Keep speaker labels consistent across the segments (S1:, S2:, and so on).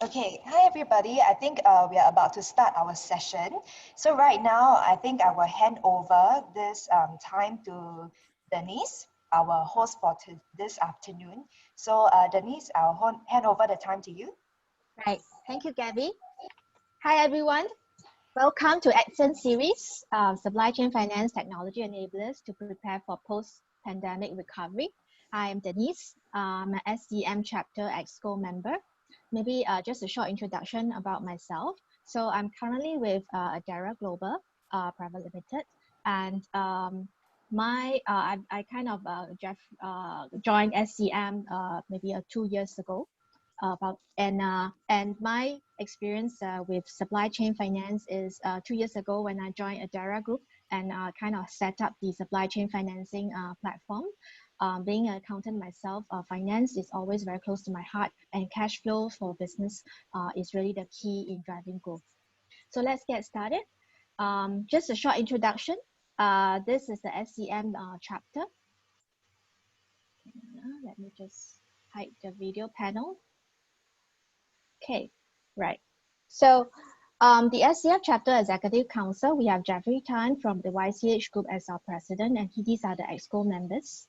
S1: Okay, hi everybody. I think we are about to start our session. So right now, I think I will hand over this time to Denise, our host for this afternoon. So Denise, I'll hand over the time to you.
S2: Right. Thank you, Gabby. Hi, everyone. Welcome to ASCENT Series, Supply Chain Finance Technology Enablers to prepare for post-pandemic recovery. I am Denise. I'm an SCM Chapter EXCO member. Maybe just a short introduction about myself. So I'm currently with Adara Global Private Limited, and I kind of joined SCM maybe 2 years ago. And my experience with supply chain finance is 2 years ago when I joined Adara Group and kind of set up the supply chain financing platform. Being an accountant myself, finance is always very close to my heart, and cash flow for business is really the key in driving growth. So let's get started. Just a short introduction. This is the SCM chapter. Let me just hide the video panel. Okay, right. So the SCF Chapter Executive Council, we have Jeffrey Tan from the YCH Group as our president, and these are the EXCO members.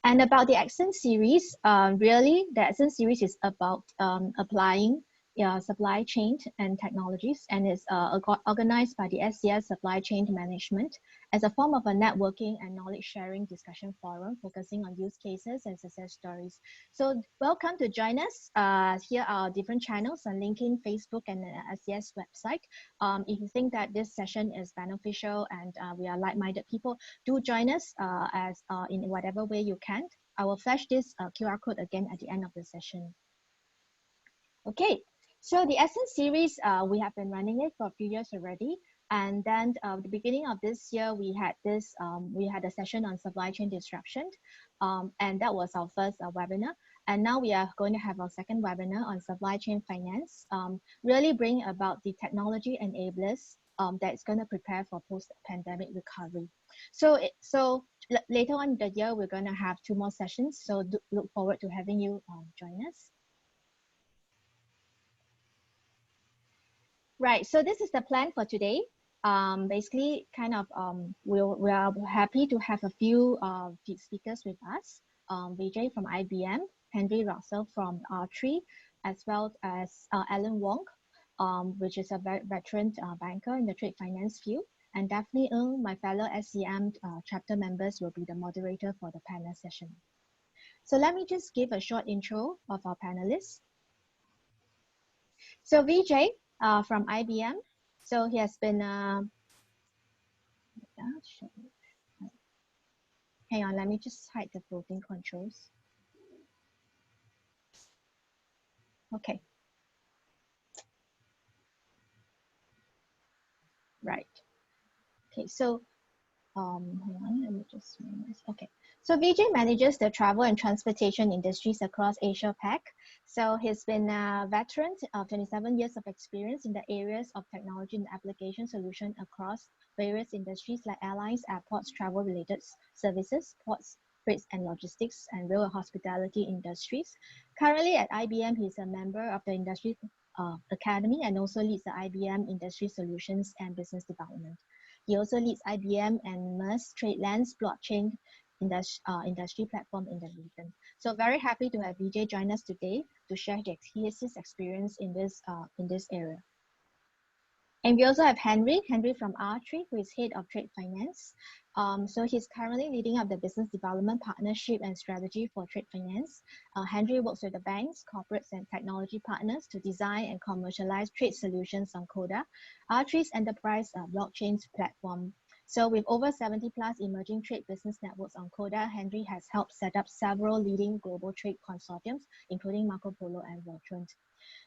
S2: And about the ASCENT series, really, the ASCENT series is about applying supply chain and technologies, and it's organized by the SCS Supply Chain Management as a form of a networking and knowledge sharing discussion forum focusing on use cases and success stories. So welcome to join us. Here are different channels on LinkedIn, Facebook, and the SCS website. If you think that this session is beneficial and we are like-minded people, do join us in whatever way you can. I will flash this QR code again at the end of the session. Okay, so the ASCENT series, we have been running it for a few years already. And then the beginning of this year, we had a session on supply chain disruption. And that was our first webinar. And now we are going to have our second webinar on supply chain finance, really bring about the technology enablers that's going to prepare for post-pandemic recovery. So later on in the year, we're going to have 2 more sessions. So look forward to having you join us. Right, so this is the plan for today. Basically, we are happy to have a few speakers with us. Vijay from IBM, Henry Russell from R3, as well as Alan Wong, which is a veteran banker in the trade finance field. And Daphne Ng, my fellow SCM chapter members, will be the moderator for the panel session. So let me just give a short intro of our panelists. So Vijay, from IBM. So he has been, hang on, let me just hide the floating controls. Okay. Right. Okay, so hang on, let me just minimize. Okay, so Vijay manages the travel and transportation industries across Asia Pac. So he's been a veteran of 27 years of experience in the areas of technology and application solution across various industries like airlines, airports, travel-related services, ports, freights and logistics, and rail and hospitality industries. Currently at IBM, he's a member of the Industry Academy and also leads the IBM Industry Solutions and Business Development. He also leads IBM and MERS TradeLens blockchain industry platform in the region. So very happy to have Vijay join us today to share his experience in this area. And we also have Henry from R3, who is head of trade finance. So he's currently leading up the business development partnership and strategy for trade finance. Henry works with the banks, corporates, and technology partners to design and commercialize trade solutions on Coda, R3's enterprise blockchain platform. So with over 70 plus emerging trade business networks on Coda, Henry has helped set up several leading global trade consortiums, including Marco Polo and Voltron.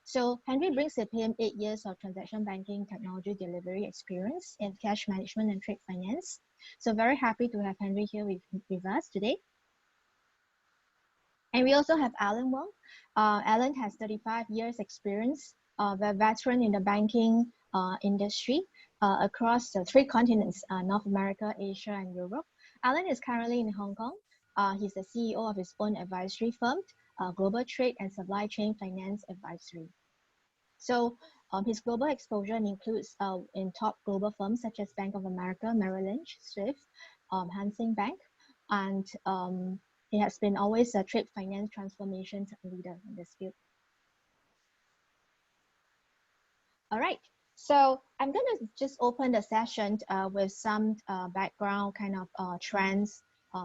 S2: So Henry brings with him 8 years of transaction banking technology delivery experience in cash management and trade finance. So very happy to have Henry here with us today. And we also have Alan Wong. Alan has 35 years experience, a veteran in the banking industry across the 3 continents, North America, Asia, and Europe. Alan is currently in Hong Kong. He's the CEO of his own advisory firm, global trade and supply chain finance advisory. So his global exposure includes in top global firms such as Bank of America, Merrill Lynch, Swift, Hansing Bank, and he has been always a trade finance transformation leader in this field. All right, so I'm going to just open the session with some background kind of trends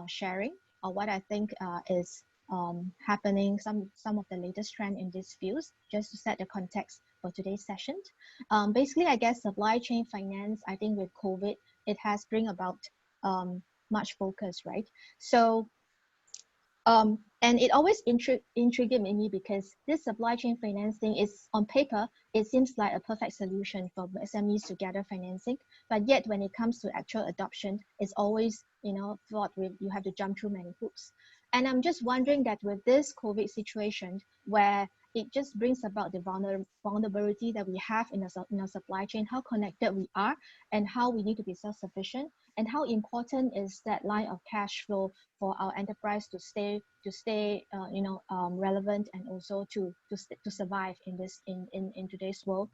S2: sharing, or what I think is happening, some of the latest trend in these fields, just to set the context for today's session. Basically, I guess supply chain finance, I think with COVID, it has bring about much focus, right? So and it always intrigued me because this supply chain financing is, on paper, it seems like a perfect solution for SMEs to gather financing. But yet, when it comes to actual adoption, it's always, fraught with you have to jump through many hoops. And I'm just wondering that with this COVID situation, where it just brings about the vulnerability that we have in our supply chain, how connected we are, and how we need to be self-sufficient, and how important is that line of cash flow for our enterprise to stay relevant, and also to survive in this in today's world.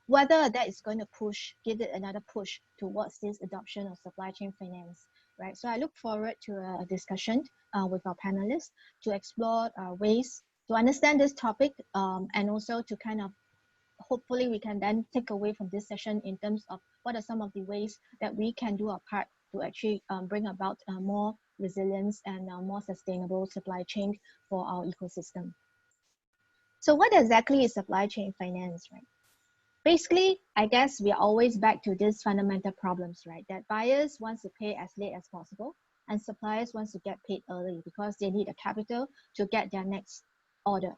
S2: Whether that is going to give it another push towards this adoption of supply chain finance, right? So I look forward to a discussion with our panelists to explore ways to understand this topic, and also to kind of hopefully we can then take away from this session in terms of what are some of the ways that we can do our part to actually bring about more resilience and more sustainable supply chain for our ecosystem. So what exactly is supply chain finance, right? Basically, I guess we are always back to these fundamental problems, right? That buyers want to pay as late as possible, and suppliers want to get paid early because they need the capital to get their next order.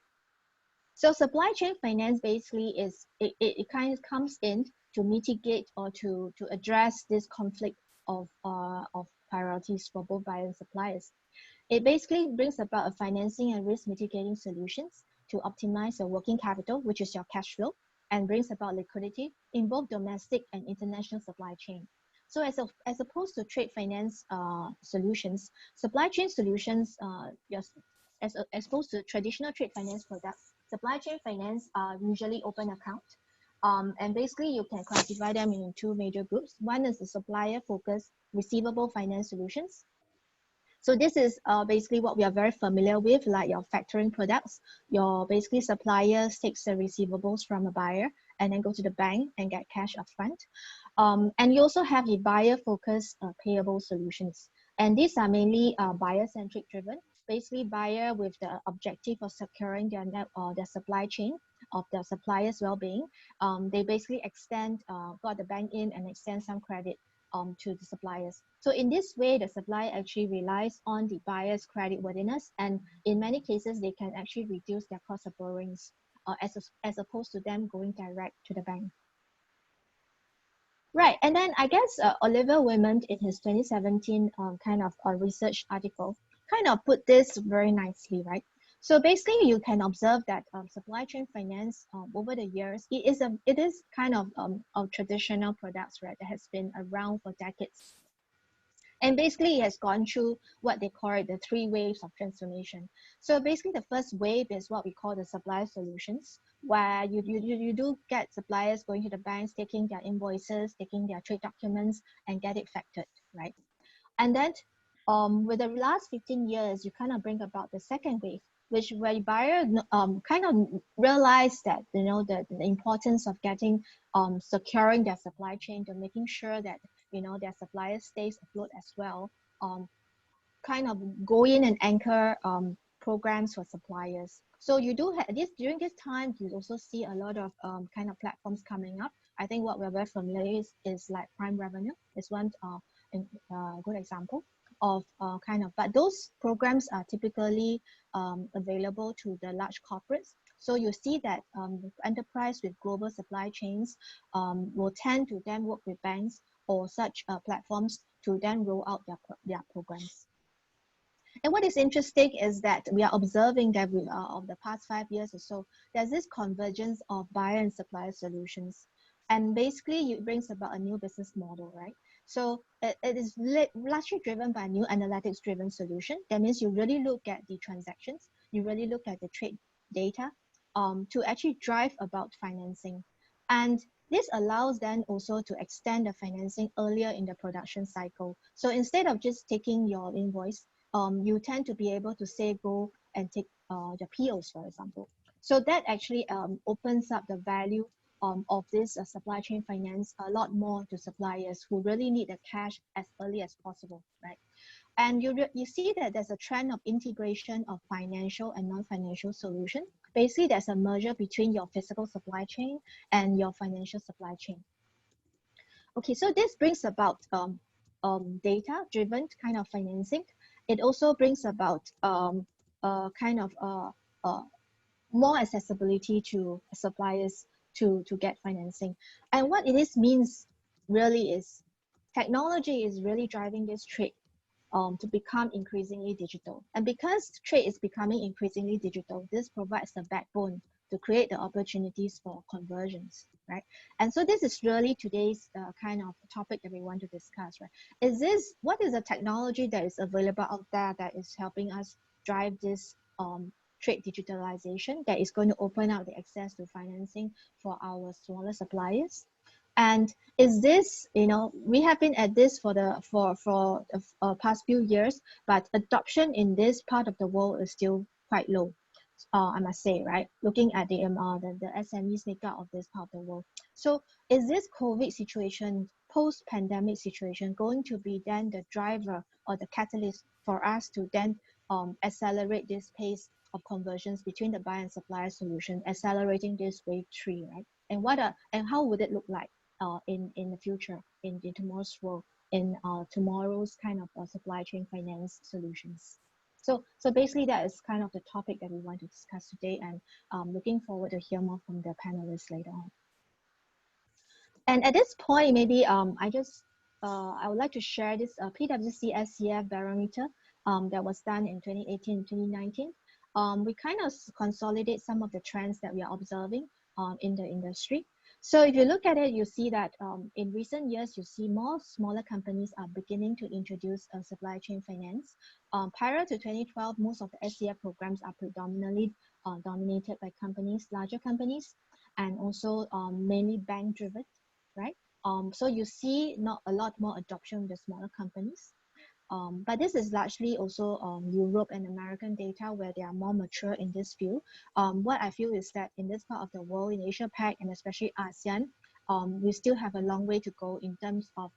S2: So supply chain finance basically is, it kind of comes in to mitigate or to address this conflict of priorities for both buyers and suppliers. It basically brings about a financing and risk mitigating solutions to optimize your working capital, which is your cash flow, and brings about liquidity in both domestic and international supply chain. So as opposed to trade finance solutions, supply chain solutions, as opposed to traditional trade finance products, supply chain finance are usually open account. And basically you can classify them in two major groups. One is the supplier focused receivable finance solutions. So this is basically what we are very familiar with, like your factoring products. Your basically suppliers takes the receivables from a buyer and then go to the bank and get cash upfront. And you also have the buyer-focused payable solutions. And these are mainly buyer-centric driven. Basically, buyer with the objective of securing their supply chain of their suppliers' well-being. They basically got the bank in and extend some credit to the suppliers. So in this way, the supplier actually relies on the buyer's credit worthiness, and in many cases, they can actually reduce their cost of borrowings as opposed to them going direct to the bank. Right, and then I guess Oliver Wyman in his 2017 kind of research article kind of put this very nicely, right? So basically, you can observe that supply chain finance over the years, it is kind of traditional products, right, that has been around for decades. And basically, it has gone through what they call the 3 waves of transformation. So basically, the first wave is what we call the supplier solutions, where you do get suppliers going to the banks, taking their invoices, taking their trade documents, and get it factored, right? And then with the last 15 years, you kind of bring about the second wave, where buyer kind of realize that the importance of getting securing their supply chain, to making sure that their supplier stays afloat as well. Kind of go in and anchor programs for suppliers. So you do have this during this time. You also see a lot of kind of platforms coming up. I think what we're very familiar is like Prime Revenue is one good example of but those programs are typically available to the large corporates. So you see that enterprise with global supply chains will tend to then work with banks or such platforms to then roll out their programs. And what is interesting is that we are observing that of the past 5 years or so, there's this convergence of buyer and supplier solutions. And basically, it brings about a new business model, right? So it is largely driven by new analytics-driven solution. That means you really look at the transactions. you really look at the trade data to actually drive about financing. And this allows then also to extend the financing earlier in the production cycle. So instead of just taking your invoice, you tend to be able to say go and take the POs, for example. So that actually opens up the value of this supply chain finance a lot more to suppliers who really need the cash as early as possible, right? And you see that there's a trend of integration of financial and non-financial solution. Basically, there's a merger between your physical supply chain and your financial supply chain. Okay, so this brings about data-driven kind of financing. It also brings about kind of more accessibility to suppliers to get financing. And what it is means really is technology is really driving this trade to become increasingly digital. And because trade is becoming increasingly digital, this provides the backbone to create the opportunities for conversions, right? And so this is really today's kind of topic that we want to discuss, right? What is the technology that is available out there that is helping us drive this trade digitalization that is going to open up the access to financing for our smaller suppliers? And is this, we have been at this for the past few years, but adoption in this part of the world is still quite low, I must say, right? Looking at the SMEs makeup of this part of the world. So is this COVID situation, post-pandemic situation, going to be then the driver or the catalyst for us to then accelerate this pace of conversions between the buyer and supplier solution, accelerating this wave 3, right? And how would it look like in the future, in tomorrow's world, in tomorrow's kind of supply chain finance solutions? So basically that is kind of the topic that we want to discuss today, and looking forward to hear more from the panelists later on. And at this point, maybe I would like to share this PwC SCF Barometer that was done in 2018 and 2019. We kind of consolidate some of the trends that we are observing in the industry. So if you look at it, you see that in recent years, you see more smaller companies are beginning to introduce supply chain finance. Prior to 2012, most of the SCF programs are predominantly dominated by larger companies, and also mainly bank-driven, right? So you see not a lot more adoption with the smaller companies. But this is largely also Europe and American data where they are more mature in this field. What I feel is that in this part of the world, in Asia Pac and especially ASEAN, we still have a long way to go in terms of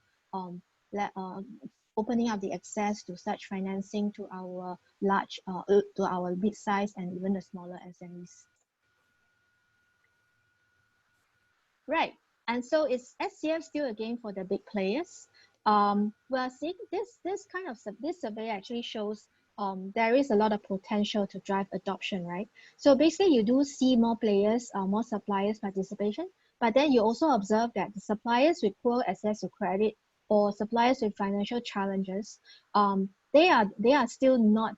S2: opening up the access to such financing to our to our mid-size and even the smaller SMEs. Right, and so is SCF still a game for the big players? Well, seeing this survey actually shows there is a lot of potential to drive adoption, right? So basically, you do see more players, more suppliers participation, but then you also observe that the suppliers with poor access to credit or suppliers with financial challenges, they are still not,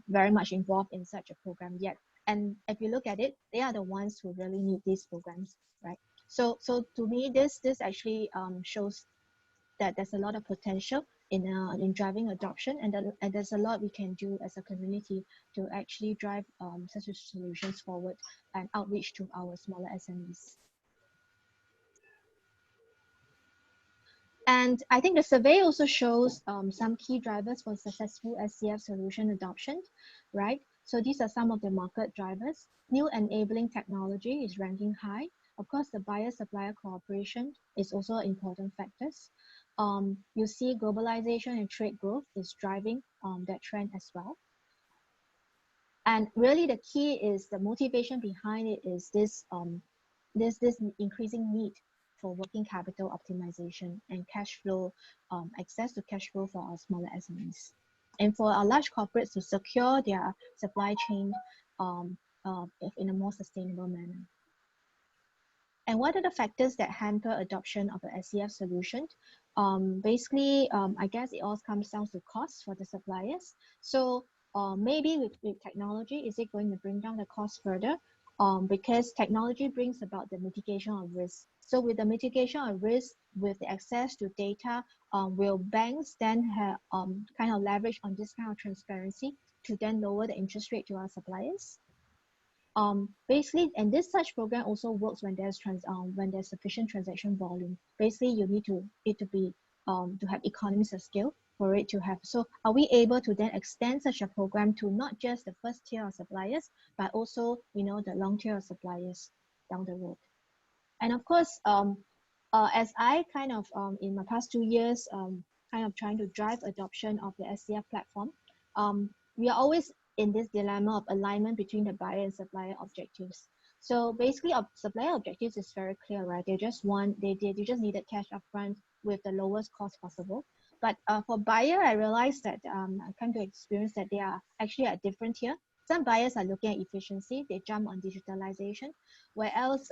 S2: very much involved in such a program yet. And if you look at it, they are the ones who really need these programs, right? So to me, this actually shows that there's a lot of potential in driving adoption, and there's a lot we can do as a community to actually drive such solutions forward and outreach to our smaller SMEs. And I think the survey also shows some key drivers for successful SCF solution adoption, right? So these are some of the market drivers. New enabling technology is ranking high. Of course, the buyer-supplier cooperation is also important factors. You see globalization and trade growth is driving that trend as well. And really the key is the motivation behind it is this increasing need for working capital optimization and cash flow, access to cash flow for our smaller SMEs. And for our large corporates to secure their supply chain in a more sustainable manner. And what are the factors that hamper adoption of the SCF solution? Basically, I guess it all comes down to costs for the suppliers. So maybe with technology, is it going to bring down the cost further? Because technology brings about the mitigation of risk. So with the mitigation of risk, with the access to data, will banks then have kind of leverage on this kind of transparency to then lower the interest rate to our suppliers. Basically, and this such program also works when there's sufficient transaction volume. Basically, you need it to be to have economies of scale for it to have. So, are we able to then extend such a program to not just the first tier of suppliers, but also the long tier of suppliers down the road? And of course, as I kind of in my past 2 years, kind of trying to drive adoption of the SCF platform, we are always in this dilemma of alignment between the buyer and supplier objectives. So basically, supplier objectives is very clear, right? They just just needed cash upfront with the lowest cost possible. But for buyer, I realized that I come to experience that they are actually at different tier. Some buyers are looking at efficiency, they jump on digitalization, whereas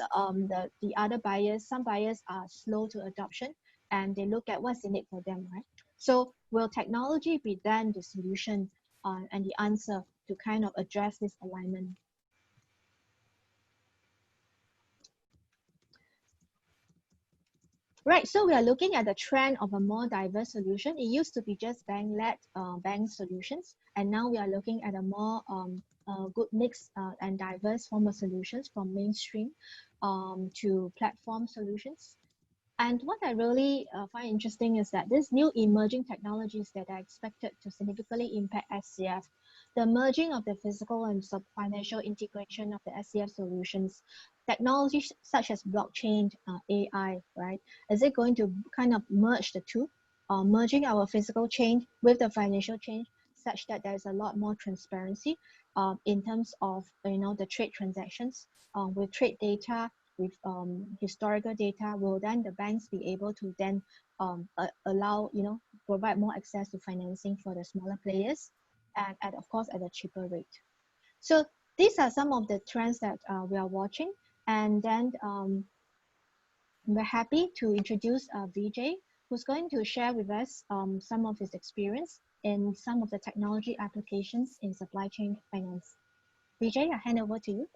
S2: the other buyers, some buyers are slow to adoption and they look at what's in it for them, right? So will technology be then the solution and the answer to kind of address this alignment? Right, so we are looking at the trend of a more diverse solution. It used to be just bank-led bank solutions, and now we are looking at a more good mix and diverse form of solutions, from mainstream to platform solutions. And what I really find interesting is that these new emerging technologies that are expected to significantly impact SCF, the merging of the physical and financial integration of the SCF solutions, technologies such as blockchain, AI, right? Is it going to kind of merge the two, merging our physical chain with the financial chain, such that there's a lot more transparency in terms of the trade transactions with trade data, with historical data? Will then the banks be able to then allow, provide more access to financing for the smaller players, and of course at a cheaper rate? So these are some of the trends that we are watching, and then we're happy to introduce Vijay, who's going to share with us some of his experience in some of the technology applications in supply chain finance. Vijay, I hand over to you.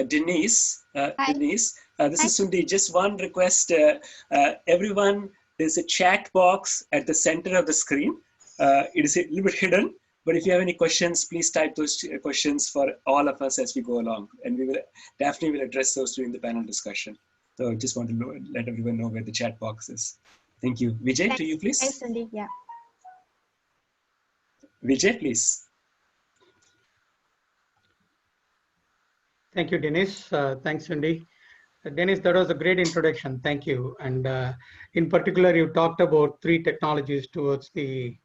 S3: Denise,
S2: Hi.
S3: this
S2: Hi.
S3: is Sundi. Just one request, everyone, there's a chat box at the center of the screen. It is a little bit hidden, but if you have any questions, please type those questions for all of us as we go along, and we will definitely address those during the panel discussion. So just want to let everyone know where the chat box is. Thank you. Vijay, to you, please.
S2: Thanks, Sundi. Yeah.
S3: Vijay, please.
S4: Thank you, Dennis. Thanks, Cindy. Dennis, that was a great introduction. Thank you. And in particular, you talked about 3 technologies towards the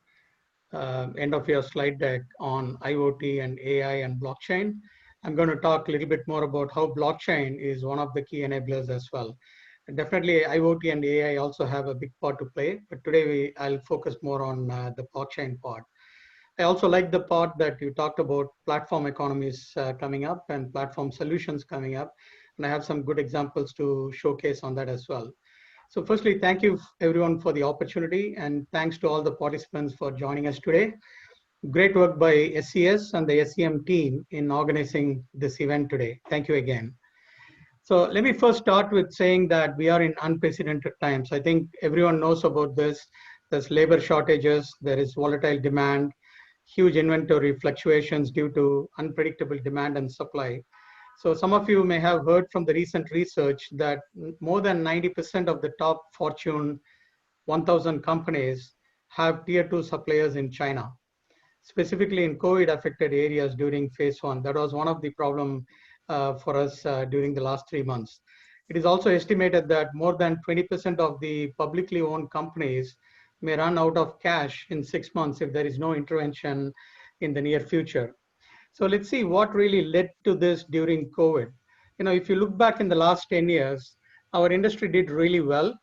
S4: end of your slide deck on IoT and AI and blockchain. I'm going to talk a little bit more about how blockchain is one of the key enablers as well. And definitely, IoT and AI also have a big part to play, but today I'll focus more on the blockchain part. I also like the part that you talked about platform economies coming up and platform solutions coming up. And I have some good examples to showcase on that as well. So firstly, thank you everyone for the opportunity, and thanks to all the participants for joining us today. Great work by SCS and the SCM team in organizing this event today. Thank you again. So let me first start with saying that we are in unprecedented times. I think everyone knows about this. There's labor shortages, there is volatile demand, huge inventory fluctuations due to unpredictable demand and supply. So some of you may have heard from the recent research that more than 90% of the top Fortune 1000 companies have tier 2 suppliers in China, specifically in COVID affected areas during phase 1. That was one of the problems for us during the last 3 months. It is also estimated that more than 20% of the publicly owned companies may run out of cash in 6 months if there is no intervention in the near future. So let's see what really led to this during COVID. If you look back in the last 10 years, our industry did really well.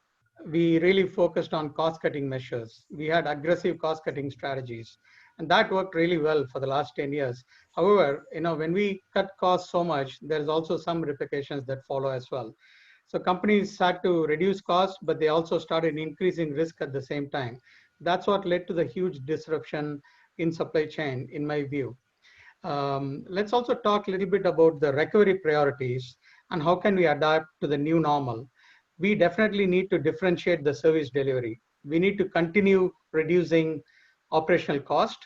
S4: We really focused on cost-cutting measures. We had aggressive cost-cutting strategies, and that worked really well for the last 10 years. However, when we cut costs so much, there's also some repercussions that follow as well. So companies had to reduce costs, but they also started increasing risk at the same time. That's what led to the huge disruption in supply chain, in my view. Let's also talk a little bit about the recovery priorities and how can we adapt to the new normal. We definitely need to differentiate the service delivery. We need to continue reducing operational cost.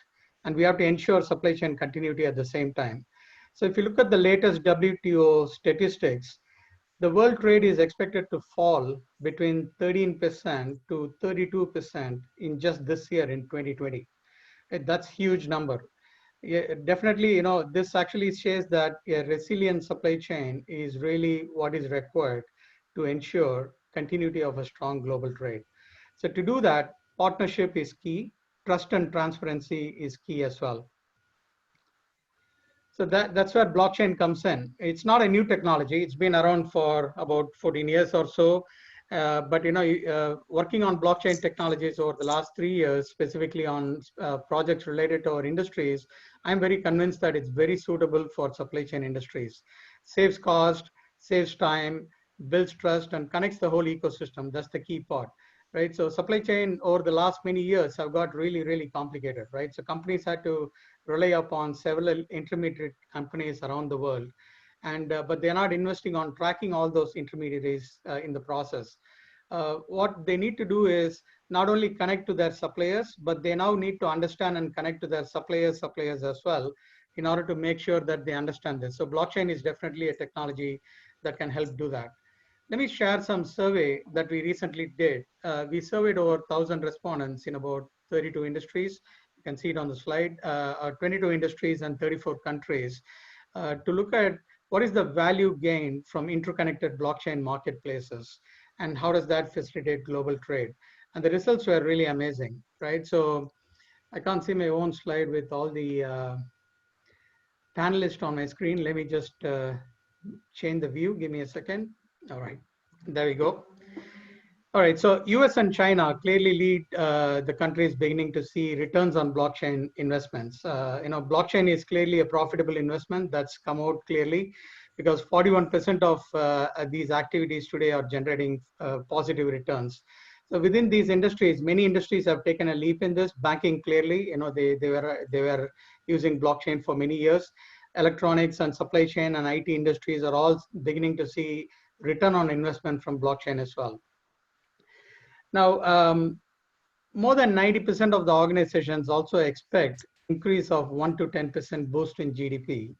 S4: and we have to ensure supply chain continuity at the same time. So if you look at the latest WTO statistics, the world trade is expected to fall between 13% to 32% in just this year in 2020. That's huge number. Yeah, definitely, this actually says that a resilient supply chain is really what is required to ensure continuity of a strong global trade. So to do that, partnership is key, trust and transparency is key as well. So that's where blockchain comes in. It's not a new technology. It's been around for about 14 years or so. But working on blockchain technologies over the last 3 years, specifically on projects related to our industries, I'm very convinced that it's very suitable for supply chain industries. Saves cost, saves time, builds trust, and connects the whole ecosystem. That's the key part, right? So supply chain over the last many years have got really, really complicated, right? So companies had to rely upon several intermediate companies around the world, and but they're not investing on tracking all those intermediaries in the process. What they need to do is not only connect to their suppliers, but they now need to understand and connect to their suppliers as well, in order to make sure that they understand this. So blockchain is definitely a technology that can help do that. Let me share some survey that we recently did. We surveyed over 1,000 respondents in about 32 industries. You can see it on the slide, 22 industries and 34 countries, to look at what is the value gained from interconnected blockchain marketplaces and how does that facilitate global trade. And the results were really amazing, right? So I can't see my own slide with all the panelists on my screen. Let me just change the view. Give me a second. All right, there we go. All right, so US and China clearly lead the countries beginning to see returns on blockchain investments. Blockchain is clearly a profitable investment. That's come out clearly, because 41% of these activities today are generating positive returns. So within these industries, many industries have taken a leap in this. Banking, clearly, they were using blockchain for many years. Electronics and supply chain and IT industries are all beginning to see return on investment from blockchain as well. Now, more than 90% of the organizations also expect increase of 1 to 10% boost in GDP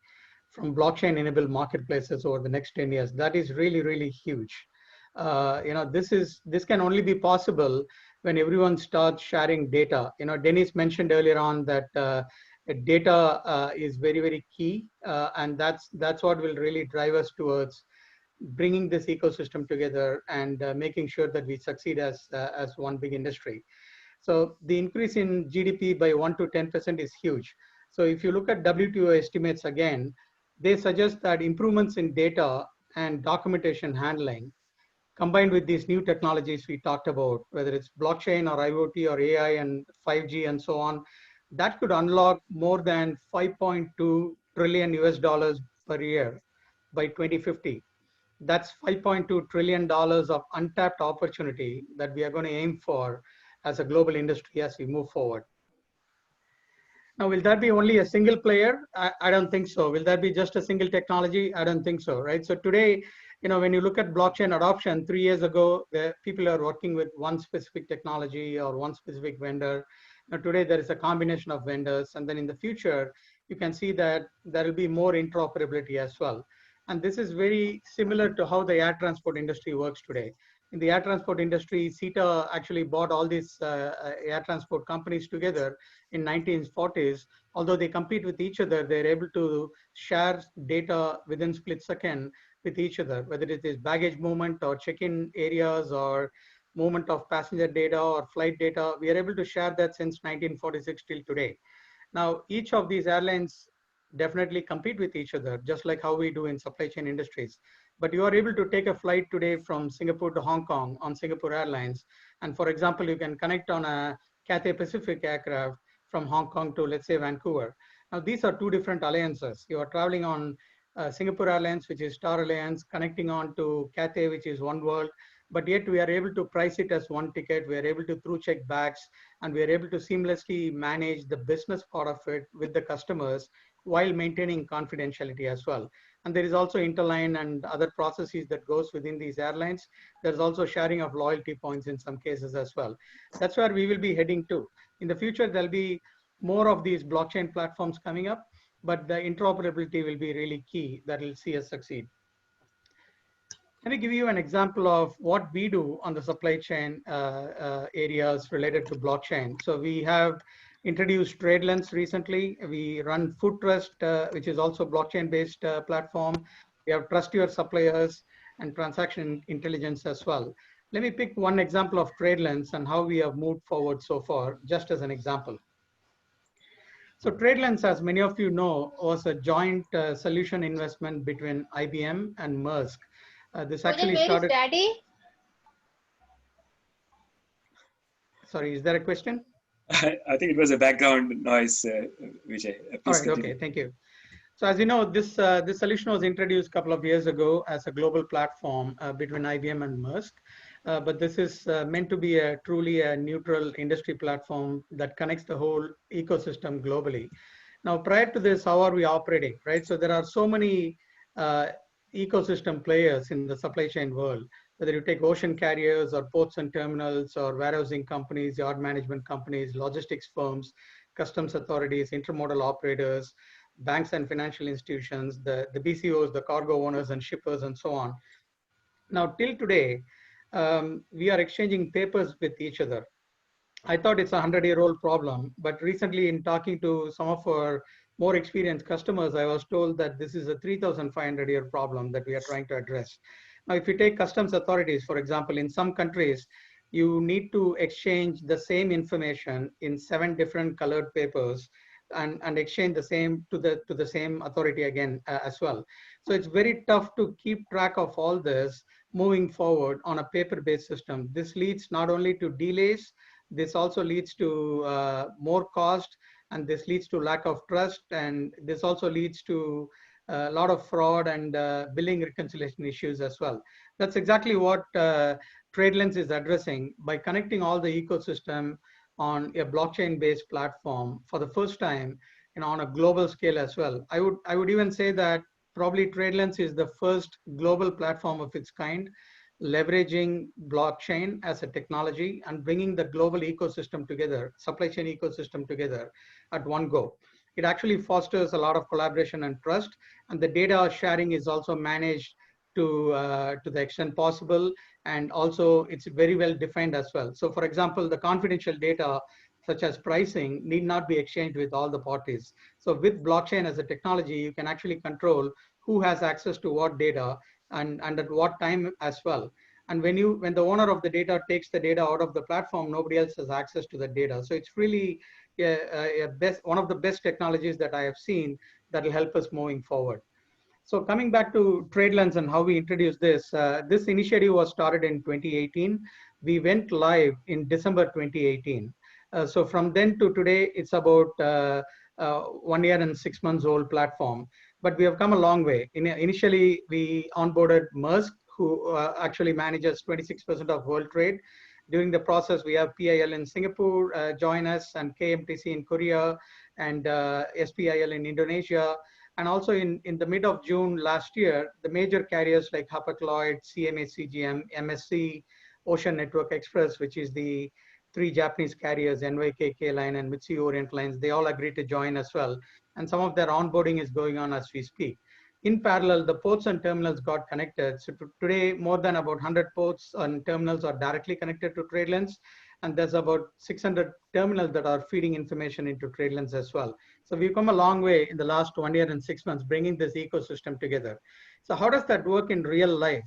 S4: from blockchain-enabled marketplaces over the next 10 years. That is really, really huge. This can only be possible when everyone starts sharing data. Dennis mentioned earlier on that data is very, very key, and that's what will really drive us towards bringing this ecosystem together and making sure that we succeed as one big industry. So the increase in GDP by 1 to 10% is huge. So if you look at WTO estimates again, they suggest that improvements in data and documentation handling, combined with these new technologies we talked about, whether it's blockchain or IoT or AI and 5G and so on, that could unlock more than 5.2 trillion US dollars per year by 2050. That's $5.2 trillion of untapped opportunity that we are going to aim for as a global industry as we move forward. Now, will that be only a single player? I don't think so. Will that be just a single technology? I don't think so, right? So today, when you look at blockchain adoption, 3 years ago, the people are working with one specific technology or one specific vendor. Now, today, there is a combination of vendors. And then in the future, you can see that there will be more interoperability as well. And this is very similar to how the air transport industry works today. In the air transport industry, CETA actually bought all these air transport companies together in 1940s. Although they compete with each other, they're able to share data within split second with each other, whether it is baggage movement or check-in areas or movement of passenger data or flight data. We are able to share that since 1946 till today. Now, each of these airlines definitely compete with each other, just like how we do in supply chain industries. But you are able to take a flight today from Singapore to Hong Kong on Singapore Airlines. And for example, you can connect on a Cathay Pacific aircraft from Hong Kong to, let's say, Vancouver. Now, these are two different alliances. You are traveling on Singapore Airlines, which is Star Alliance, connecting on to Cathay, which is One World. But yet we are able to price it as one ticket. We are able to through check bags, and we are able to seamlessly manage the business part of it with the customers while maintaining confidentiality as well. And there is also interline and other processes that goes within these airlines. There's also sharing of loyalty points in some cases as well. That's where we will be heading to. In the future, there'll be more of these blockchain platforms coming up, but the interoperability will be really key that will see us succeed. Let me give you an example of what we do on the supply chain areas related to blockchain. So we have introduced TradeLens recently. We run Food Trust, which is also blockchain-based platform. We have Trust Your Suppliers and Transaction Intelligence as well. Let me pick one example of TradeLens and how we have moved forward so far, just as an example. So TradeLens, as many of you know, was a joint solution investment between IBM and Maersk. This actually started.
S2: Daddy?
S4: Sorry, is there a question?
S3: I think it was a background noise, Vijay.
S4: All
S3: Please
S4: right,
S3: continue.
S4: okay, thank you. So as you know, this solution was introduced a couple of years ago as a global platform between IBM and Maersk. But this is meant to be truly a neutral industry platform that connects the whole ecosystem globally. Now, prior to this, how are we operating, right? So there are so many ecosystem players in the supply chain world, whether you take ocean carriers or ports and terminals or warehousing companies, yard management companies, logistics firms, customs authorities, intermodal operators, banks and financial institutions, the BCOs, the cargo owners and shippers, and so on. Now, till today, we are exchanging papers with each other. I thought it's a 100-year-old problem, but recently in talking to some of our more experienced customers, I was told that this is a 3,500-year problem that we are trying to address. Now, if you take customs authorities, for example, in some countries, you need to exchange the same information in 7 different colored papers and exchange the same to the same authority again as well. So it's very tough to keep track of all this moving forward on a paper-based system. This leads not only to delays, this also leads to more cost, and this leads to lack of trust, and this also leads to a lot of fraud and billing reconciliation issues as well. That's exactly what TradeLens is addressing by connecting all the ecosystem on a blockchain-based platform for the first time, on a global scale as well. I would even say that probably TradeLens is the first global platform of its kind, leveraging blockchain as a technology and bringing the global ecosystem together, supply chain ecosystem together at one go. It actually fosters a lot of collaboration and trust, and the data sharing is also managed to the extent possible, and also it's very well defined as well. So for example, the confidential data such as pricing need not be exchanged with all the parties. So with blockchain as a technology, you can actually control who has access to what data and at what time as well. And when the owner of the data takes the data out of the platform, nobody else has access to the data. So it's really one of the best technologies that I have seen that will help us moving forward. So coming back to TradeLens and how we introduced this, this initiative was started in 2018. We went live in December 2018. So from then to today, it's about 1 year and 6 months old platform. But we have come a long way. Initially, we onboarded Maersk, who actually manages 26% of world trade. During the process, we have PIL in Singapore join us, and KMTC in Korea, and SPIL in Indonesia. And also in the mid of June last year, the major carriers like Hapag-Lloyd, CMA CGM, MSC, Ocean Network Express, which is the 3 Japanese carriers, NYK Line and Mitsui Orient Lines, they all agreed to join as well. And some of their onboarding is going on as we speak. In parallel, the ports and terminals got connected. So today, more than about 100 ports and terminals are directly connected to TradeLens. And there's about 600 terminals that are feeding information into TradeLens as well. So we've come a long way in the last 1 year and 6 months, bringing this ecosystem together. So how does that work in real life?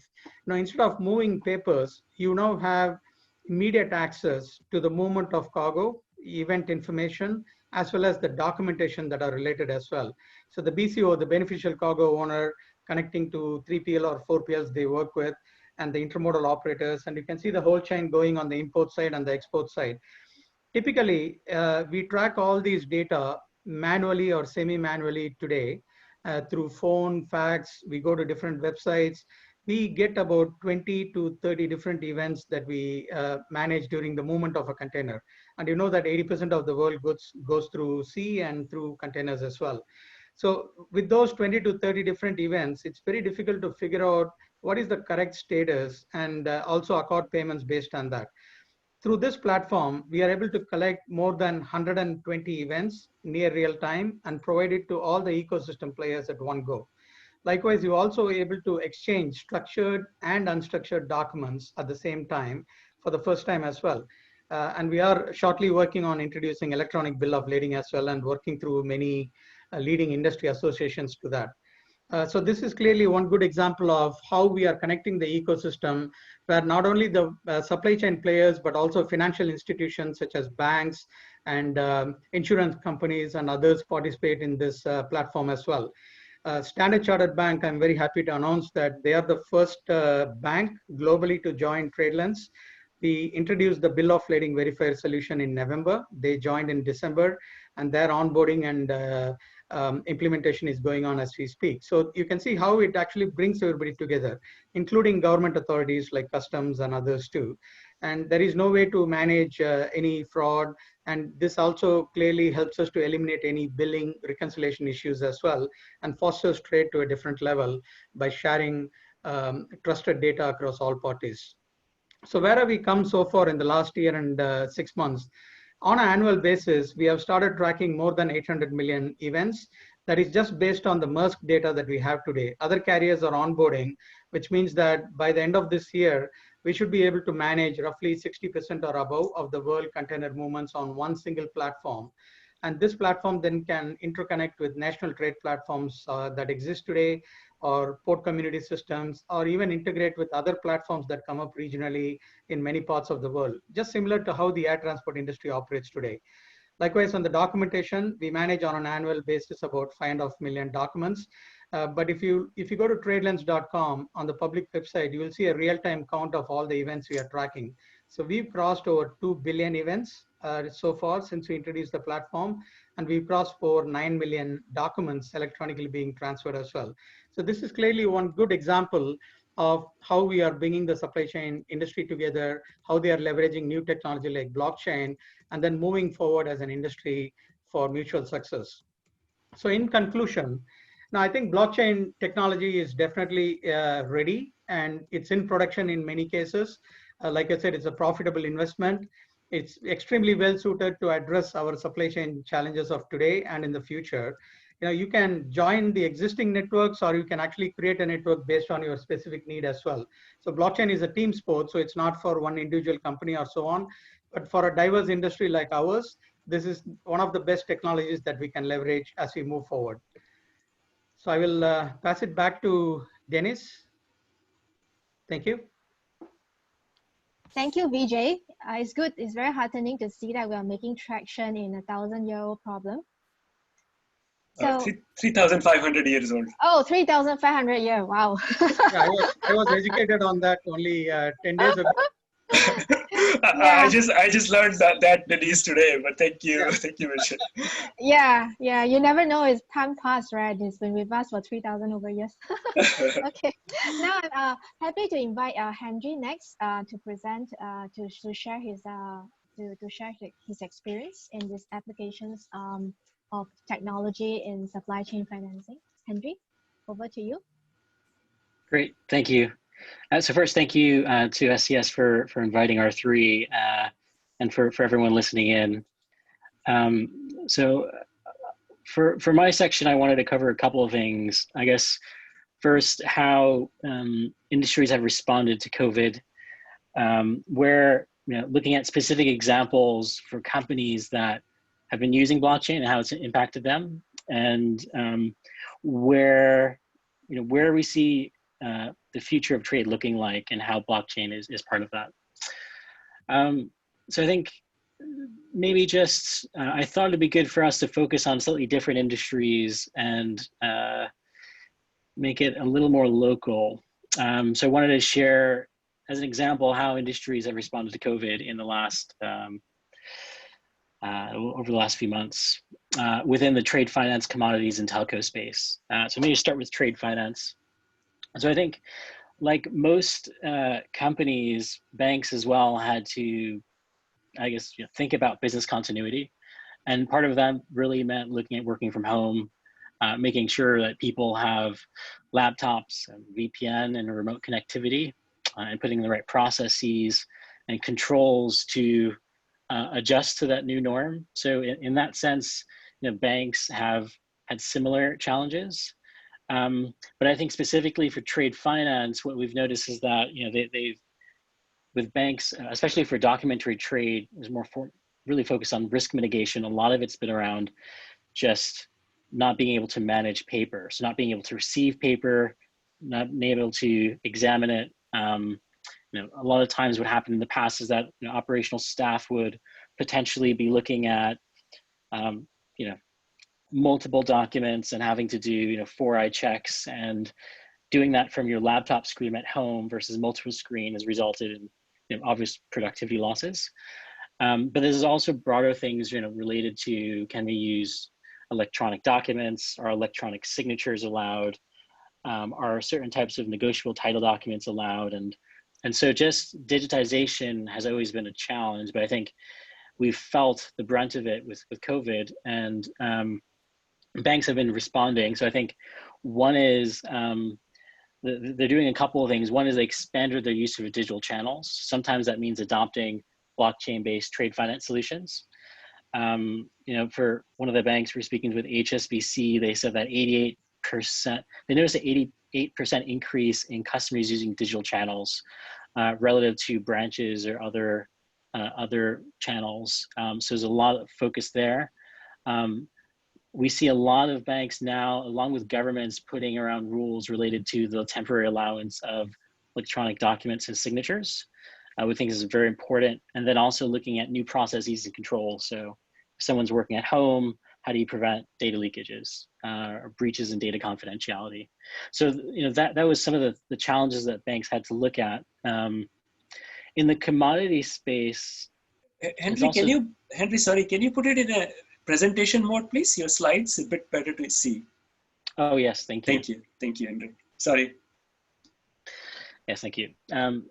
S4: Now, instead of moving papers, you now have immediate access to the movement of cargo, event information, as well as the documentation that are related as well. So the BCO, the beneficial cargo owner, connecting to 3PL or 4PLs they work with, and the intermodal operators, and you can see the whole chain going on the import side and the export side. Typically, we track all these data manually or semi-manually today through phone, fax. We go to different websites. We get about 20 to 30 different events that we manage during the movement of a container. And you know that 80% of the world goods goes through sea and through containers as well. So with those 20 to 30 different events, it's very difficult to figure out what is the correct status and also accord payments based on that. Through this platform, we are able to collect more than 120 events near real time and provide it to all the ecosystem players at one go. Likewise, you're also able to exchange structured and unstructured documents at the same time for the first time as well. And we are shortly working on introducing electronic bill of lading as well, and working through many leading industry associations to that. So this is clearly one good example of how we are connecting the ecosystem, where not only the supply chain players, but also financial institutions such as banks and insurance companies and others participate in this platform as well. Standard Chartered Bank, I'm very happy to announce that they are the first bank globally to join TradeLens. We introduced the Bill of Lading Verifier solution in November. They joined in December, and their onboarding and implementation is going on as we speak. So you can see how it actually brings everybody together, including government authorities like customs and others too. And there is no way to manage any fraud. And this also clearly helps us to eliminate any billing reconciliation issues as well, and fosters trade to a different level by sharing trusted data across all parties. So where have we come so far in the last year and 6 months? On an annual basis, we have started tracking more than 800 million events. That is just based on the Maersk data that we have today. Other carriers are onboarding, which means that by the end of this year, we should be able to manage roughly 60% or above of the world container movements on one single platform. And this platform then can interconnect with national trade platforms that exist today, or port community systems, or even integrate with other platforms that come up regionally in many parts of the world, just similar to how the air transport industry operates today. Likewise, on the documentation, we manage on an annual basis about 5.5 million documents. But if you go to tradelens.com on the public website, you will see a real-time count of all the events we are tracking. So we've crossed over 2 billion events so far since we introduced the platform, and we've crossed over 9 million documents electronically being transferred as well. So this is clearly one good example of how we are bringing the supply chain industry together, how they are leveraging new technology like blockchain, and then moving forward as an industry for mutual success. So in conclusion, now I think blockchain technology is definitely ready, and it's in production in many cases. Like I said, it's a profitable investment. It's extremely well suited to address our supply chain challenges of today and in the future. You can join the existing networks, or you can actually create a network based on your specific need as well. So blockchain is a team sport, so it's not for one individual company or so on. But for a diverse industry like ours, this is one of the best technologies that we can leverage as we move forward. So I will pass it back to Dennis. Thank you.
S2: Thank you, Vijay. It's good. It's very heartening to see that we are making traction in a 1,000-year-old problem. So
S3: 3,500 years old.
S2: Oh, 3,500 years. Wow.
S4: Yeah, I was educated on that only 10 days ago.
S3: Yeah. I just learned that Denise today, but thank you, thank you, Michelle.
S2: Yeah. You never know. It's time passed, right? It's been with us for 3,000 over years. Okay. Now I'm happy to invite Henry next to present to share his his experience in these applications of technology in supply chain financing. Henry, over to you.
S5: Great, thank you. So first, thank you to SCS for inviting our three and for everyone listening in. So for my section, I wanted to cover a couple of things. I guess first, how industries have responded to COVID, where looking at specific examples for companies that have been using blockchain and how it's impacted them, and where we see the future of trade looking like, and how blockchain is part of that. So I think maybe just I thought it'd be good for us to focus on slightly different industries and make it a little more local. So I wanted to share as an example how industries have responded to COVID in the last over the last few months within the trade finance, commodities, and telco space. So maybe start with trade finance. So I think, like most companies, banks as well had to, I guess, think about business continuity. And part of that really meant looking at working from home, making sure that people have laptops, and VPN, and remote connectivity, and putting the right processes and controls to adjust to that new norm. So in that sense, banks have had similar challenges. But I think specifically for trade finance, what we've noticed is that they've with banks, especially for documentary trade, is really focused on risk mitigation. A lot of it's been around just not being able to manage paper, so not being able to receive paper, not being able to examine it. A lot of times what happened in the past is that operational staff would potentially be looking at multiple documents and having to do 4-eye checks, and doing that from your laptop screen at home versus multiple screen has resulted in obvious productivity losses. But there's also broader things related to, can we use electronic documents? Are electronic signatures allowed? Are certain types of negotiable title documents allowed? And so just digitization has always been a challenge, but I think we've felt the brunt of it with COVID, and banks have been responding. So I think one is they're doing a couple of things. One is they expanded their use of digital channels. Sometimes that means adopting blockchain-based trade finance solutions. For one of the banks we're speaking with, HSBC, they said that 88%, they noticed an 88% increase in customers using digital channels relative to branches or other channels. So there's a lot of focus there. We see a lot of banks now, along with governments, putting around rules related to the temporary allowance of electronic documents and signatures. We think this is very important. And then also looking at new processes and controls. So if someone's working at home, how do you prevent data leakages or breaches in data confidentiality? So that was some of the challenges that banks had to look at. In the commodity space,
S3: Henry, can you put it in a presentation mode, please? Your slides a bit better to see.
S5: Oh yes, thank you.
S3: Thank you, Henry. Sorry.
S5: Yes, thank you.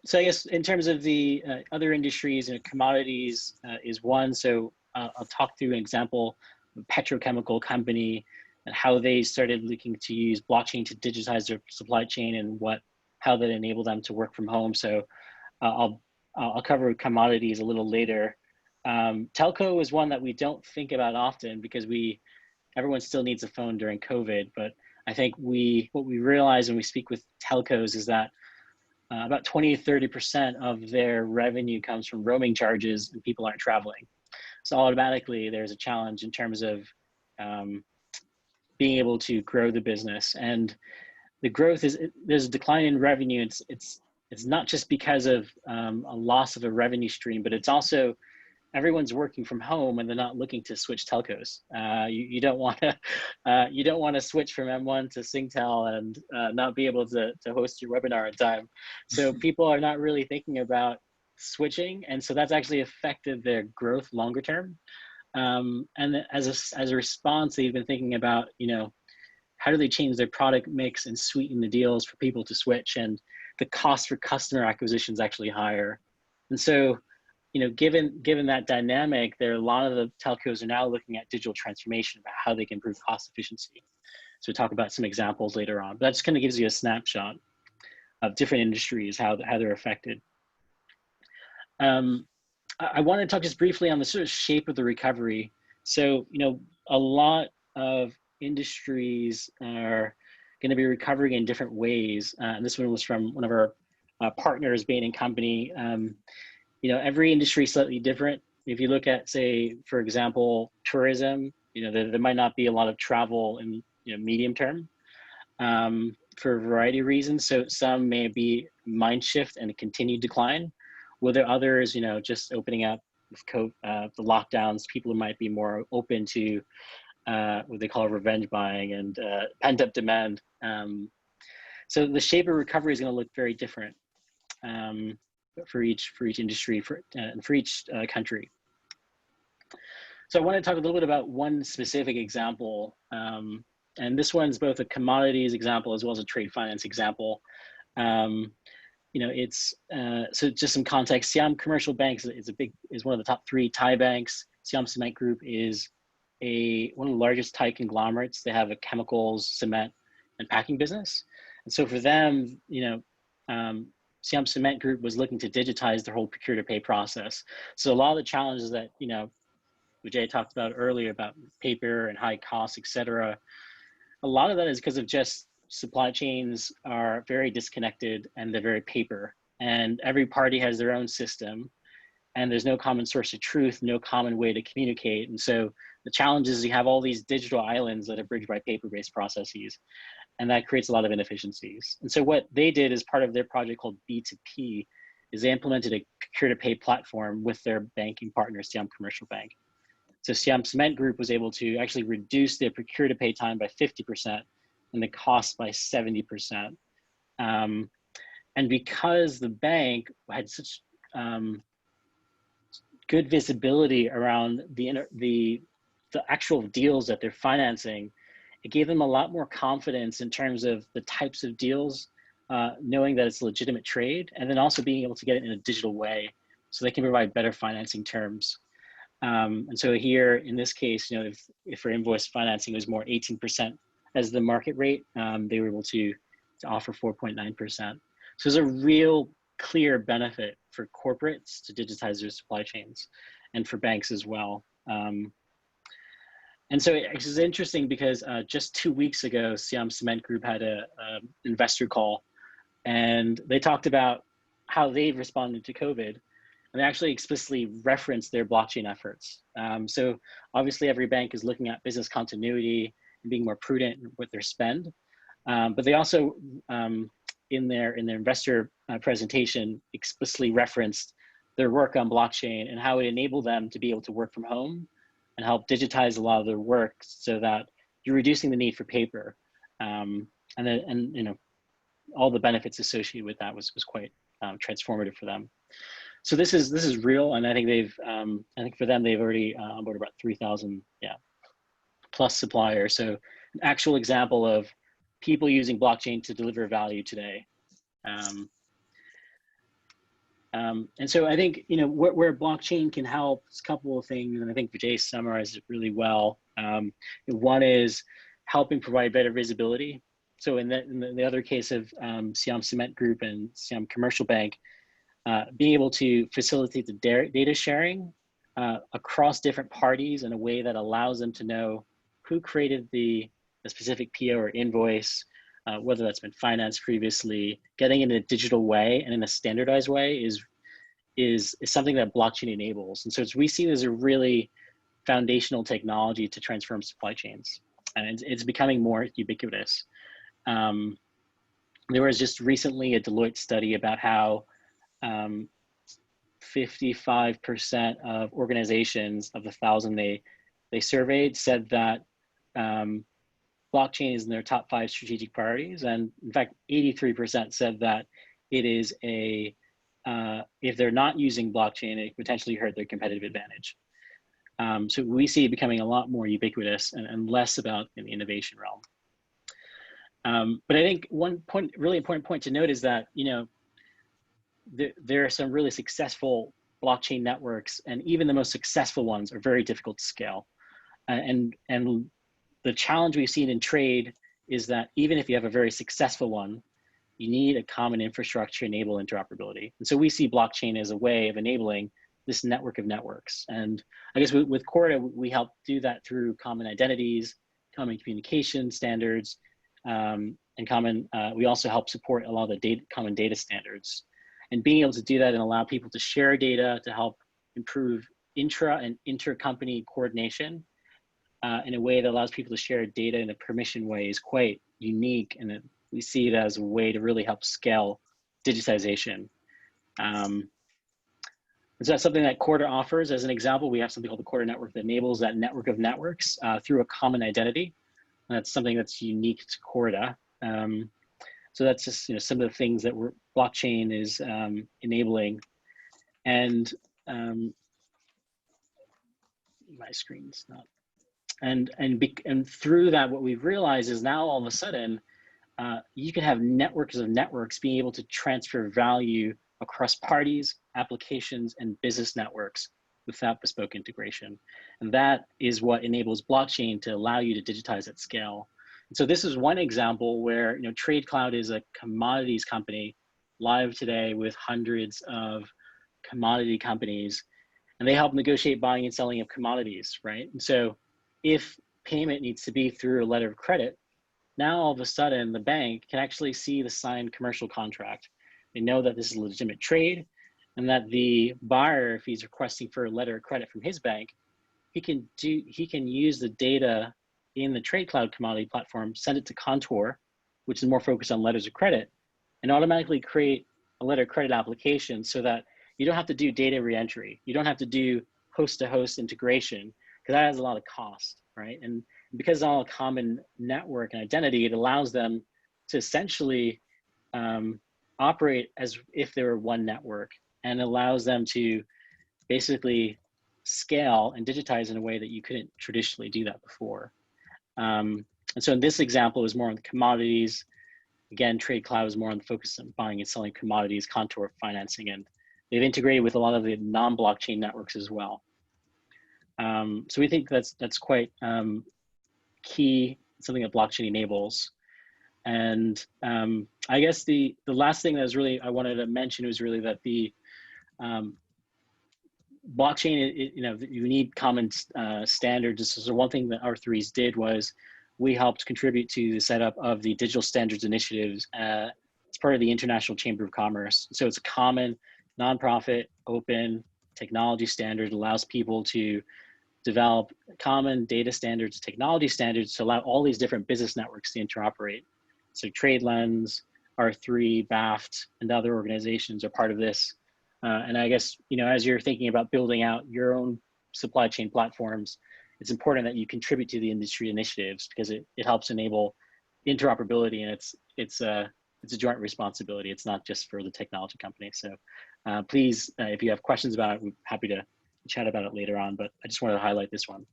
S5: So I guess in terms of the other industries, commodities is one. So I'll talk through an example of a petrochemical company and how they started looking to use blockchain to digitize their supply chain and how that enabled them to work from home. So I'll cover commodities a little later. Telco is one that we don't think about often because everyone still needs a phone during COVID. But I think what we realize when we speak with telcos is that about 20 to 30% of their revenue comes from roaming charges and people aren't traveling. So automatically there's a challenge in terms of being able to grow the business. And the growth there's a decline in revenue. It's not just because of a loss of a revenue stream, but it's also everyone's working from home and they're not looking to switch telcos. You don't want to switch from M1 to Singtel and not be able to host your webinar in time. So people are not really thinking about switching, and so that's actually affected their growth longer term. And as a response, they've been thinking about how do they change their product mix and sweeten the deals for people to switch, and the cost for customer acquisition is actually higher. And so given that dynamic, there are a lot of the telcos are now looking at digital transformation about how they can improve cost efficiency. So we'll talk about some examples later on, but that just kind of gives you a snapshot of different industries, how they're affected. I want to talk just briefly on the sort of shape of the recovery. So, a lot of industries are going to be recovering in different ways. And this one was from one of our partners, Bain & Company. Every industry is slightly different. If you look at, say, for example, tourism, there might not be a lot of travel in medium term for a variety of reasons. So some may be mind shift and a continued decline. Were there others, just opening up with the lockdowns, people who might be more open to what they call revenge buying and pent-up demand. So the shape of recovery is going to look very different for each industry and for each country. So I want to talk a little bit about one specific example, and this one's both a commodities example as well as a trade finance example. So just some context. Siam Commercial Bank is one of the top 3 Thai banks. Siam Cement Group is one of the largest Thai conglomerates. They have a chemicals, cement, and packing business. And so for them, Siam Cement Group was looking to digitize their whole procure-to-pay process. So a lot of the challenges that, you know, Vijay talked about earlier about paper and high costs, et cetera, a lot of that is because of just supply chains are very disconnected and they're very paper, and every party has their own system, and there's no common source of truth, no common way to communicate. And so the challenge is you have all these digital islands that are bridged by paper-based processes, and that creates a lot of inefficiencies. And so what they did as part of their project called B2P is they implemented a procure-to-pay platform with their banking partner, Siam Commercial Bank. So Siam Cement Group was able to actually reduce their procure-to-pay time by 50% and the cost by 70%. And because the bank had such good visibility around the actual deals that they're financing, it gave them a lot more confidence in terms of the types of deals, knowing that it's a legitimate trade, and then also being able to get it in a digital way so they can provide better financing terms. And so here, in this case, you know, if for invoice financing was more 18% as the market rate, they were able to offer 4.9%. So there's a real clear benefit for corporates to digitize their supply chains, and for banks as well. And so it's interesting because just 2 weeks ago, Siam Cement Group had a investor call, and they talked about how they've responded to COVID. And they actually explicitly referenced their blockchain efforts. So obviously every bank is looking at business continuity and being more prudent with their spend. But they also, in their investor presentation, explicitly referenced their work on blockchain and how it enabled them to be able to work from home and help digitize a lot of their work so that you're reducing the need for paper. And you know, all the benefits associated with that was quite transformative for them. So this is real, and I think they've I think for them they've already onboarded about 3,000 plus suppliers. So an actual example of people using blockchain to deliver value today. And so I think, you know, where blockchain can help is a couple of things, and I think Vijay summarized it really well. One is helping provide better visibility. So in the other case of Siam Cement Group and Siam Commercial Bank, being able to facilitate the data sharing across different parties in a way that allows them to know who created the specific PO or invoice, whether that's been financed previously, getting it in a digital way and in a standardized way is something that blockchain enables. And so we see it as a really foundational technology to transform supply chains, and it's becoming more ubiquitous. There was just recently a Deloitte study about how 55% of organizations of the 1,000 they surveyed said that blockchain is in their top 5 strategic priorities. And in fact, 83% said that it is if they're not using blockchain, it potentially hurt their competitive advantage. So we see it becoming a lot more ubiquitous and less about in the innovation realm. But I think one really important point to note is that, you know, there are some really successful blockchain networks, and even the most successful ones are very difficult to scale. And the challenge we've seen in trade is that even if you have a very successful one, you need a common infrastructure to enable interoperability. And so we see blockchain as a way of enabling this network of networks. And I guess with Corda, we help do that through common identities, common communication standards, and we also help support a lot of the common data standards. And being able to do that and allow people to share data to help improve intra and inter-company coordination in a way that allows people to share data in a permission way is quite unique, and we see it as a way to really help scale digitization. So that's something that Corda offers. As an example, we have something called the Corda Network that enables that network of networks through a common identity. And that's something that's unique to Corda. So that's just, you know, some of the things that blockchain is enabling. And my screen's not. And through that, what we've realized is now all of a sudden, you can have networks of networks being able to transfer value across parties, applications, and business networks without bespoke integration. And that is what enables blockchain to allow you to digitize at scale. And so this is one example where, you know, Trade Cloud is a commodities company live today with hundreds of commodity companies, and they help negotiate buying and selling of commodities, right? And so if payment needs to be through a letter of credit, now all of a sudden the bank can actually see the signed commercial contract. They know that this is a legitimate trade, and that the buyer, if he's requesting for a letter of credit from his bank, he can use the data in the Trade Cloud commodity platform, send it to Contour, which is more focused on letters of credit, and automatically create a letter of credit application so that you don't have to do data reentry. You don't have to do host-to-host integration, because that has a lot of cost, right? And because it's all a common network and identity, it allows them to essentially operate as if they were one network, and allows them to basically scale and digitize in a way that you couldn't traditionally do that before. And so in this example is more on the commodities. Again, Trade Cloud is more on the focus on buying and selling commodities, Contour financing, and they've integrated with a lot of the non-blockchain networks as well. So we think that's quite key, something that blockchain enables. And I guess the last thing that was really I wanted to mention was really that the blockchain, you need common standards. So one thing that R3s did was we helped contribute to the setup of the Digital Standards Initiatives as part of the International Chamber of Commerce. So it's a common, nonprofit, open technology standard, allows people to develop common data standards, technology standards to allow all these different business networks to interoperate. So TradeLens, R3, BAFT, and other organizations are part of this. And I guess, as you're thinking about building out your own supply chain platforms, it's important that you contribute to the industry initiatives, because it helps enable interoperability, and it's a joint responsibility. It's not just for the technology company. So please, if you have questions about it, we're happy to chat about it later on, but I just wanted to highlight this one.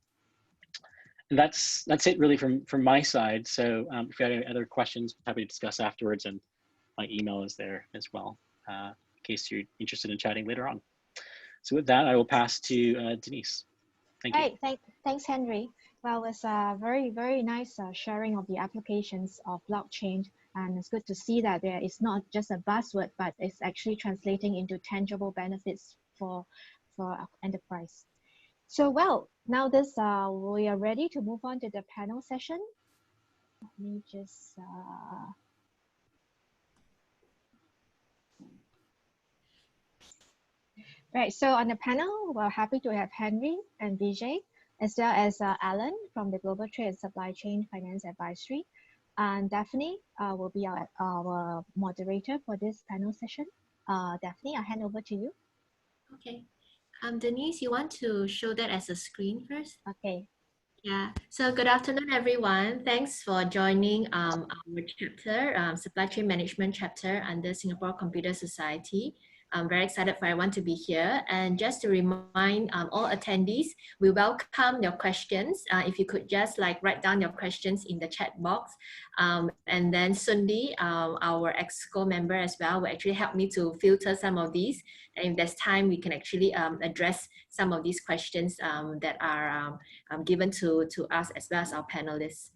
S5: And that's it really from my side. So if you have any other questions, I'm happy to discuss afterwards, and my email is there as well, in case you're interested in chatting later on. So with that, I will pass to Denise. Thank you.
S2: Hey, thanks, Henry. Well, it's a very, very nice sharing of the applications of blockchain. And it's good to see that there is not just a buzzword, but it's actually translating into tangible benefits for enterprise. So, well, now we are ready to move on to the panel session. Let me just... Right, so on the panel, we're happy to have Henry and Vijay, as well as Alan from the Global Trade and Supply Chain Finance Advisory. And Daphne will be our moderator for this panel session. Daphne, I'll hand over to you.
S6: Okay. Denise, you want to show that as a screen first?
S2: Okay.
S6: Yeah. So good afternoon, everyone. Thanks for joining our chapter, Supply Chain Management chapter under Singapore Computer Society. I'm very excited for everyone to be here. And just to remind all attendees, we welcome your questions. If you could just write down your questions in the chat box. And then Sundi, our EXCO member as well, will actually help me to filter some of these. And if there's time, we can actually address some of these questions that are given to us as well as our panelists.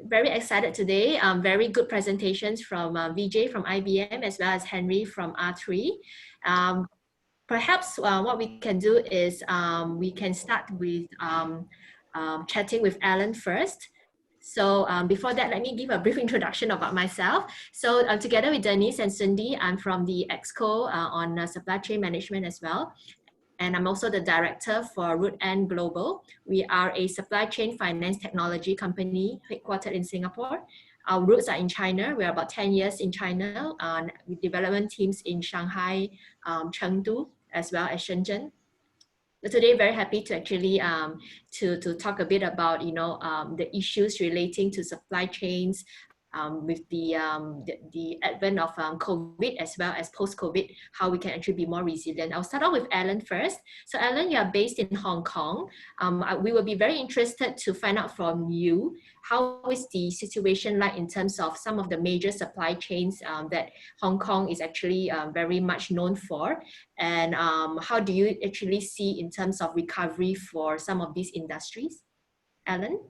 S6: Very excited today. Very good presentations from Vijay from IBM as well as Henry from R3. Perhaps what we can do is we can start with chatting with Alan first. So before that, let me give a brief introduction about myself. So together with Denise and Cindy, I'm from the EXCO on supply chain management as well. And I'm also the director for Root N Global. We are a supply chain finance technology company headquartered in Singapore. Our roots are in China. We're about 10 years in China with development teams in Shanghai, Chengdu, as well as Shenzhen. So today, very happy to actually to talk a bit about the issues relating to supply chains, with the advent of COVID as well as post-COVID, how we can actually be more resilient. I'll start off with Alan first. So Alan, you are based in Hong Kong. We will be very interested to find out from you, how is the situation like in terms of some of the major supply chains that Hong Kong is actually very much known for? And how do you actually see in terms of recovery for some of these industries? Alan?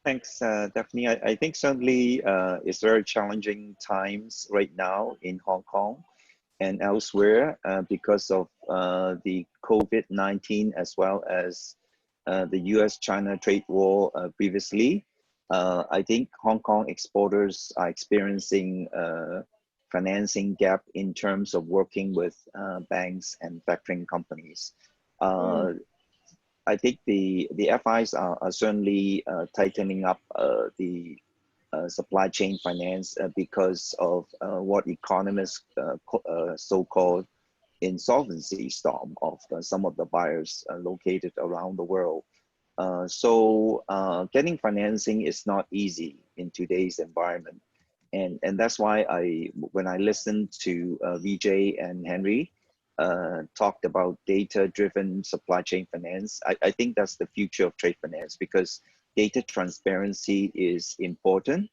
S7: Thanks, Daphne. I think certainly it's very challenging times right now in Hong Kong and elsewhere because of the COVID-19 as well as the US-China trade war previously. I think Hong Kong exporters are experiencing financing gap in terms of working with banks and factoring companies. I think the FIs are certainly tightening up the supply chain finance because of what economists so-called insolvency storm of some of the buyers located around the world. So getting financing is not easy in today's environment. And that's why when I listened to Vijay and Henry talked about data-driven supply chain finance, I think that's the future of trade finance, because data transparency is important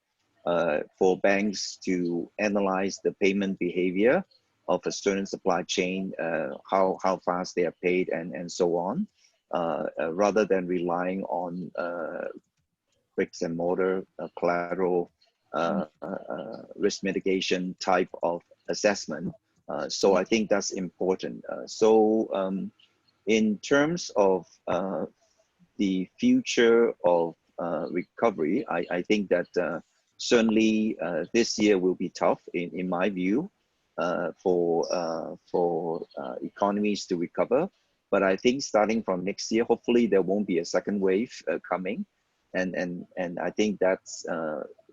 S7: for banks to analyze the payment behavior of a certain supply chain, how fast they are paid, and so on, rather than relying on bricks and mortar collateral risk mitigation type of assessment. So I think that's important. In terms of the future of recovery, I think that certainly this year will be tough in my view for economies to recover. But I think starting from next year, hopefully there won't be a second wave coming. And I think that's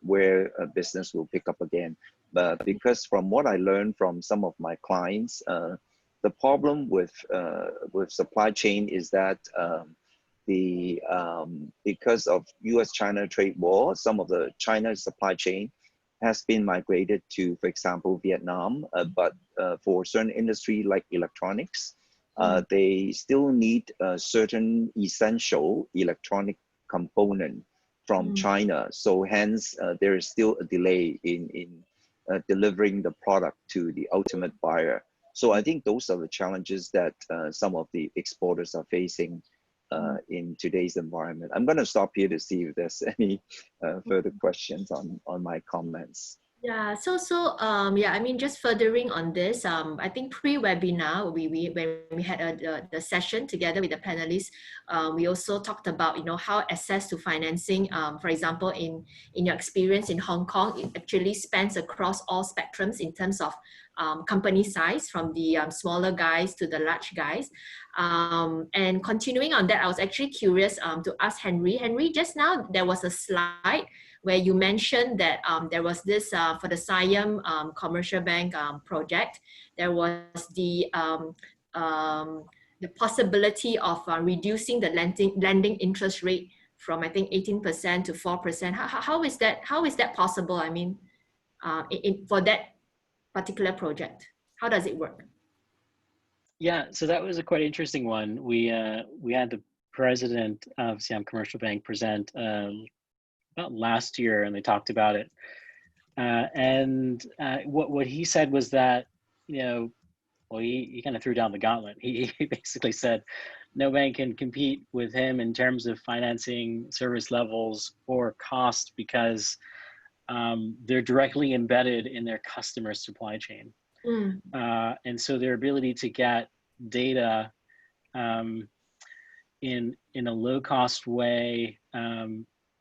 S7: where business will pick up again. But because from what I learned from some of my clients, the problem with supply chain is that because of US-China trade war, some of the China supply chain has been migrated to, for example, Vietnam. But for certain industry like electronics, they still need certain essential electronic component from China. So hence, there is still a delay in delivering the product to the ultimate buyer. So I think those are the challenges that some of the exporters are facing in today's environment. I'm going to stop here to see if there's any further questions on my comments.
S6: Yeah, yeah, I mean, just furthering on this, I think pre-webinar, when we had the session together with the panelists, we also talked about, how access to financing, for example, in your experience in Hong Kong, it actually spans across all spectrums in terms of company size, from the smaller guys to the large guys. And continuing on that, I was actually curious to ask Henry. Henry, just now there was a slide where you mentioned that there was this, for the Siam Commercial Bank project, there was the possibility of reducing the lending interest rate from, I think, 18% to 4%. How is that possible? I mean, for that particular project, how does it work?
S5: Yeah, so that was a quite interesting one. We had the president of Siam Commercial Bank present about last year, and they talked about it. What he said was that, well, he kind of threw down the gauntlet. He basically said no bank can compete with him in terms of financing, service levels, or cost, because they're directly embedded in their customer supply chain. And so their ability to get data in a low cost way,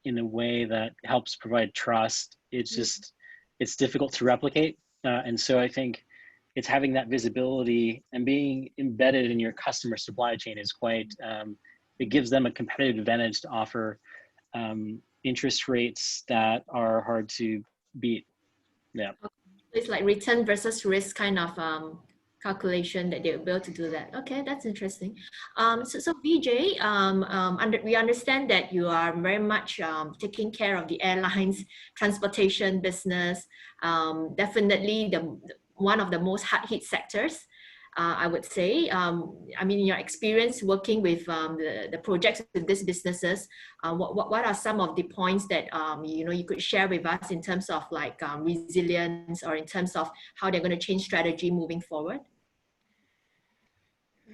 S5: in a way that helps provide trust, it's difficult to replicate. And so I think it's having that visibility and being embedded in your customer supply chain is quite, it gives them a competitive advantage to offer interest rates that are hard to beat. Yeah.
S6: It's like return versus risk kind of calculation that they're able to do that. Okay, that's interesting. So Vijay, we understand that you are very much taking care of the airlines, transportation business, definitely one of the most hard hit sectors, I would say. I mean, in your experience working with the projects with these businesses, what are some of the points that you could share with us in terms of like resilience, or in terms of how they're going to change strategy moving forward?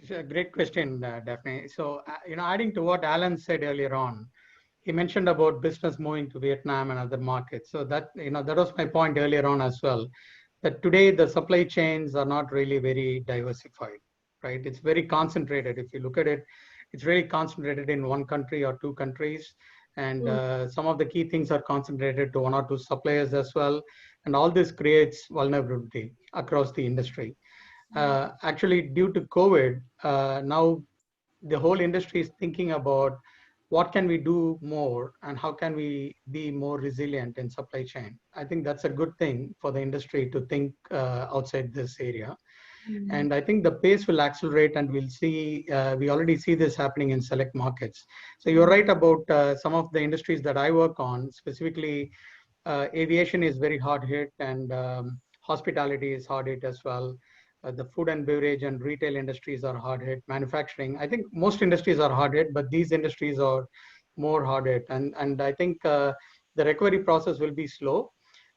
S4: It's a great question, Daphne. So, adding to what Alan said earlier on, he mentioned about business moving to Vietnam and other markets. So that, that was my point earlier on as well, that today the supply chains are not really very diversified, right? It's very concentrated. If you look at it, it's really concentrated in one country or two countries. And some of the key things are concentrated to one or two suppliers as well. And all this creates vulnerability across the industry. Actually, due to COVID, now the whole industry is thinking about what can we do more and how can we be more resilient in supply chain. I think that's a good thing for the industry to think outside this area. And I think the pace will accelerate, and we'll see, we already see this happening in select markets. So you're right about some of the industries that I work on, specifically aviation is very hard hit, and hospitality is hard hit as well. The food and beverage and retail industries are hard hit. Manufacturing, I think most industries are hard hit, but these industries are more hard hit. And I think the recovery process will be slow.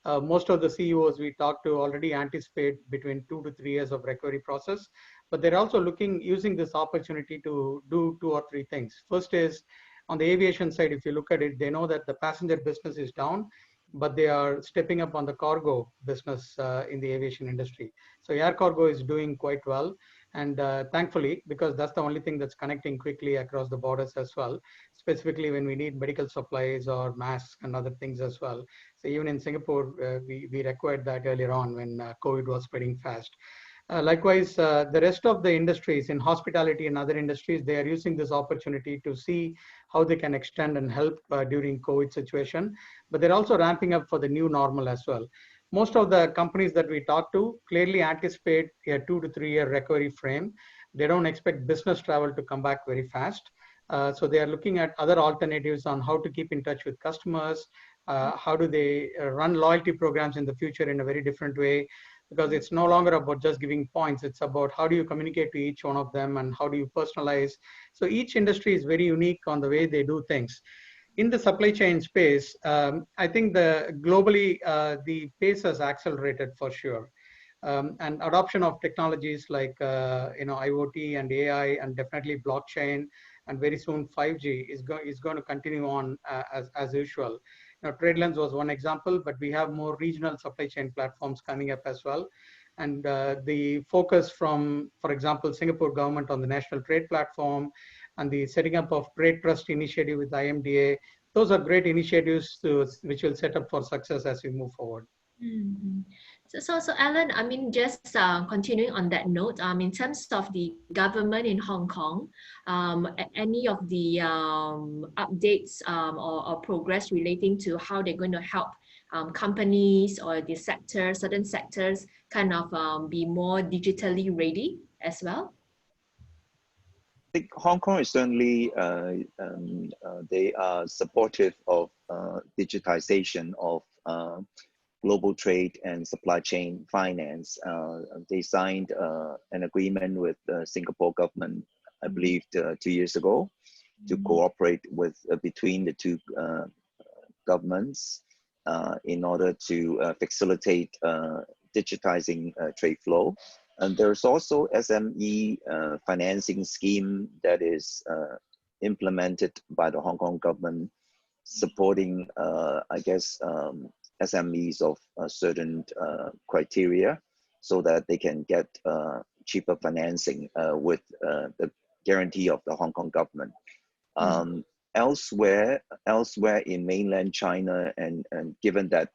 S4: Most of the CEOs we talk to already anticipate between 2 to 3 years of recovery process, but they're also using this opportunity to do 2 or 3 things. First is on the aviation side, if you look at it, they know that the passenger business is down, but they are stepping up on the cargo business in the aviation industry. So air cargo is doing quite well. And thankfully, because that's the only thing that's connecting quickly across the borders as well, specifically when we need medical supplies or masks and other things as well. So even in Singapore, we required that earlier on when COVID was spreading fast. Likewise, the rest of the industries in hospitality and other industries, they are using this opportunity to see how they can extend and help during COVID situation, but they're also ramping up for the new normal as well. Most of the companies that we talk to clearly anticipate a 2 to 3 year recovery frame. They don't expect business travel to come back very fast. So they are looking at other alternatives on how to keep in touch with customers. How do they run loyalty programs in the future in a very different way? Because it's no longer about just giving points. It's about how do you communicate to each one of them and how do you personalize. So each industry is very unique on the way they do things. In the supply chain space, I think globally, the pace has accelerated for sure. And adoption of technologies like IoT and AI and definitely blockchain and very soon 5G is going to continue on as usual. TradeLens was one example, but we have more regional supply chain platforms coming up as well. And the focus from, for example, Singapore government on the national trade platform and the setting up of Trade Trust initiative with IMDA, those are great initiatives which will set up for success as we move forward.
S6: So Alan, I mean, just continuing on that note, in terms of the government in Hong Kong, any of the updates or progress relating to how they're going to help companies or the certain sectors kind of be more digitally ready as well?
S7: I think Hong Kong is certainly, they are supportive of digitization of global trade and supply chain finance. They signed an agreement with the Singapore government, I believe 2 years ago, to cooperate with between the two governments in order to facilitate digitizing trade flow. And there's also SME financing scheme that is implemented by the Hong Kong government, supporting, I guess, SMEs of certain criteria so that they can get cheaper financing with the guarantee of the Hong Kong government. Elsewhere in mainland China, and given that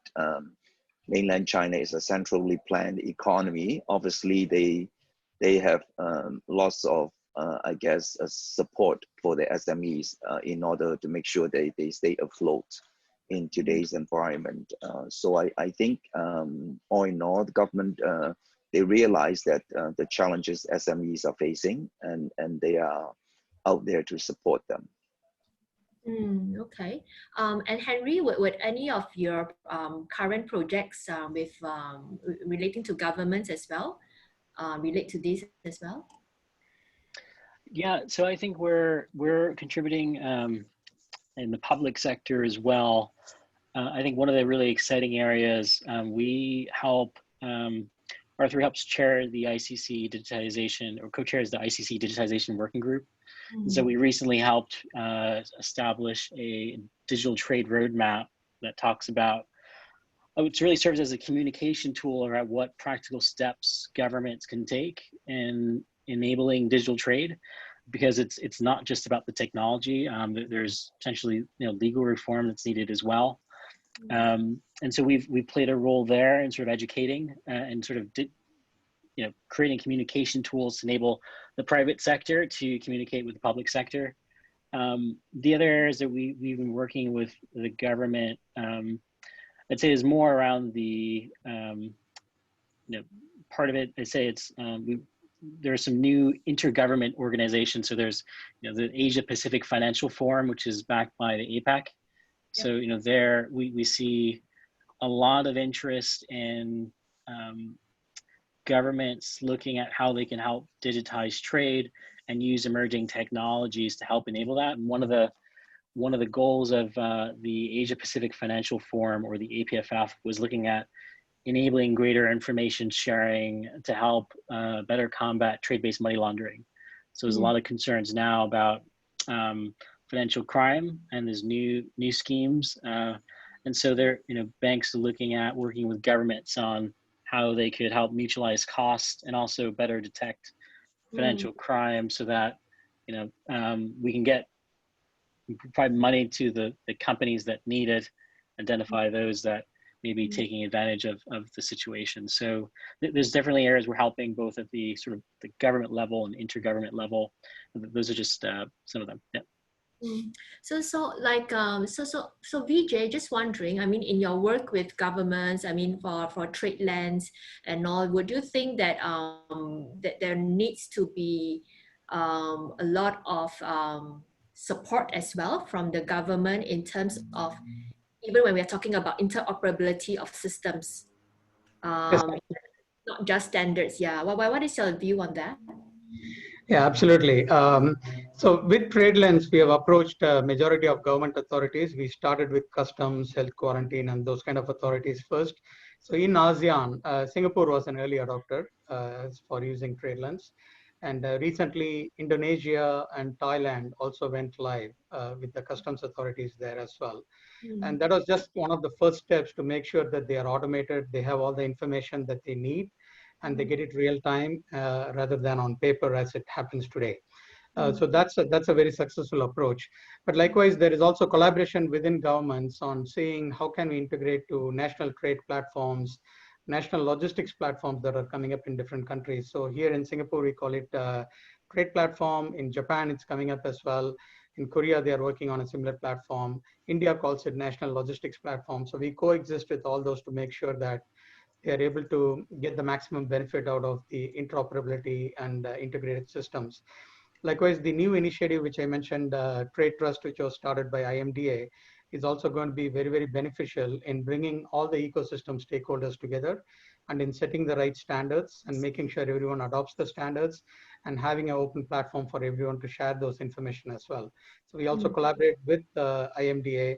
S7: mainland China is a centrally planned economy, obviously they have lots of, I guess, support for the SMEs in order to make sure they stay afloat in today's environment. So I think all in all, the government, they realize that the challenges SMEs are facing, and they are out there to support them.
S6: Okay. And Henry, would any of your current projects with relating to governments as well relate to this as well?
S5: Yeah, so I think we're contributing in the public sector as well. I think one of the really exciting areas, we help Arthur helps chair the ICC digitization, or co-chairs the ICC digitization working group. And so we recently helped establish a digital trade roadmap that talks about, which really serves as a communication tool around what practical steps governments can take in enabling digital trade, because it's not just about the technology. There's potentially legal reform that's needed as well. And so we've played a role there in sort of educating and sort of creating communication tools to enable the private sector to communicate with the public sector. The other areas that we've been working with the government, I'd say, is more around the part of it. I'd say it's there are some new intergovernment organizations. So there's the Asia Pacific Financial Forum, which is backed by the APAC. So there we see a lot of interest in governments looking at how they can help digitize trade and use emerging technologies to help enable that. And one of the goals of the Asia Pacific Financial Forum, or the APFF, was looking at enabling greater information sharing to help better combat trade-based money laundering. So there's a lot of concerns now about financial crime, and there's new schemes, and so banks are looking at working with governments on how they could help mutualize costs and also better detect financial crime, so that we can provide money to the companies that need it, identify those that may be taking advantage of the situation. So there's definitely areas we're helping, both at the sort of the government level and intergovernment level. Those are just some of them. Yeah.
S6: So Vijay, just wondering, I mean, in your work with governments, I mean, for trade lands and all, would you think that that there needs to be a lot of support as well from the government in terms of, even when we're talking about interoperability of systems,
S4: Yes.
S6: not just standards? Yeah, what is your view on that?
S4: Yeah, absolutely. So with TradeLens, we have approached a majority of government authorities. We started with customs, health quarantine, and those kind of authorities first. So in ASEAN, Singapore was an early adopter for using TradeLens. And recently, Indonesia and Thailand also went live with the customs authorities there as well. And that was just one of the first steps to make sure that they are automated, they have all the information that they need, and they get it real time rather than on paper as it happens today. So that's a very successful approach. But likewise, there is also collaboration within governments on seeing how can we integrate to national trade platforms, national logistics platforms that are coming up in different countries. So here in Singapore, we call it trade platform. In Japan, it's coming up as well. In Korea, they are working on a similar platform. India calls it national logistics platform. So we coexist with all those to make sure that they are able to get the maximum benefit out of the interoperability and integrated systems. Likewise, the new initiative, which I mentioned, Trade Trust, which was started by IMDA, is also going to be very, very beneficial in bringing all the ecosystem stakeholders together and in setting the right standards and making sure everyone adopts the standards and having an open platform for everyone to share those information as well. So we also collaborate with IMDA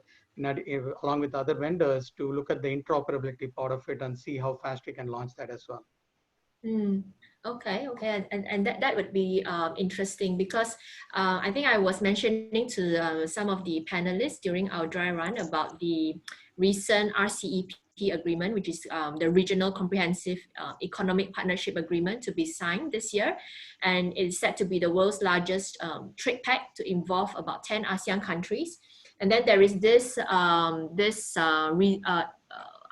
S4: along with other vendors to look at the interoperability part of it and see how fast we can launch that as well.
S6: Okay, and that would be interesting, because I think I was mentioning to some of the panelists during our dry run about the recent RCEP agreement, which is the Regional Comprehensive Economic Partnership Agreement to be signed this year, and it's set to be the world's largest trade pact to involve about 10 ASEAN countries. And then there is this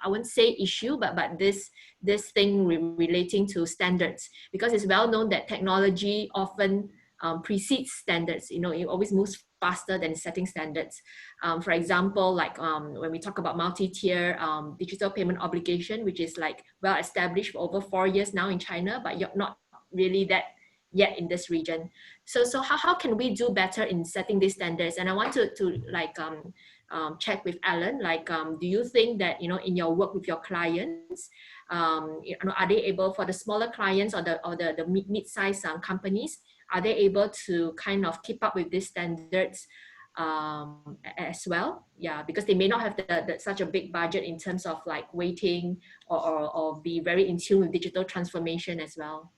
S6: I wouldn't say issue, but this thing relating to standards, because it's well known that technology often precedes standards. You know, it always moves faster than setting standards. For example, like when we talk about multi-tier digital payment obligation, which is like well established for over 4 years now in China, but you're not really that yet in this region. So how can we do better in setting these standards? And I want to like check with Alan, like do you think that, you know, in your work with your clients, you know, are they able, for the smaller clients or the mid-sized companies, are they able to kind of keep up with these standards as well. Yeah, because they may not have such a big budget in terms of like waiting or be very in tune with digital transformation as well.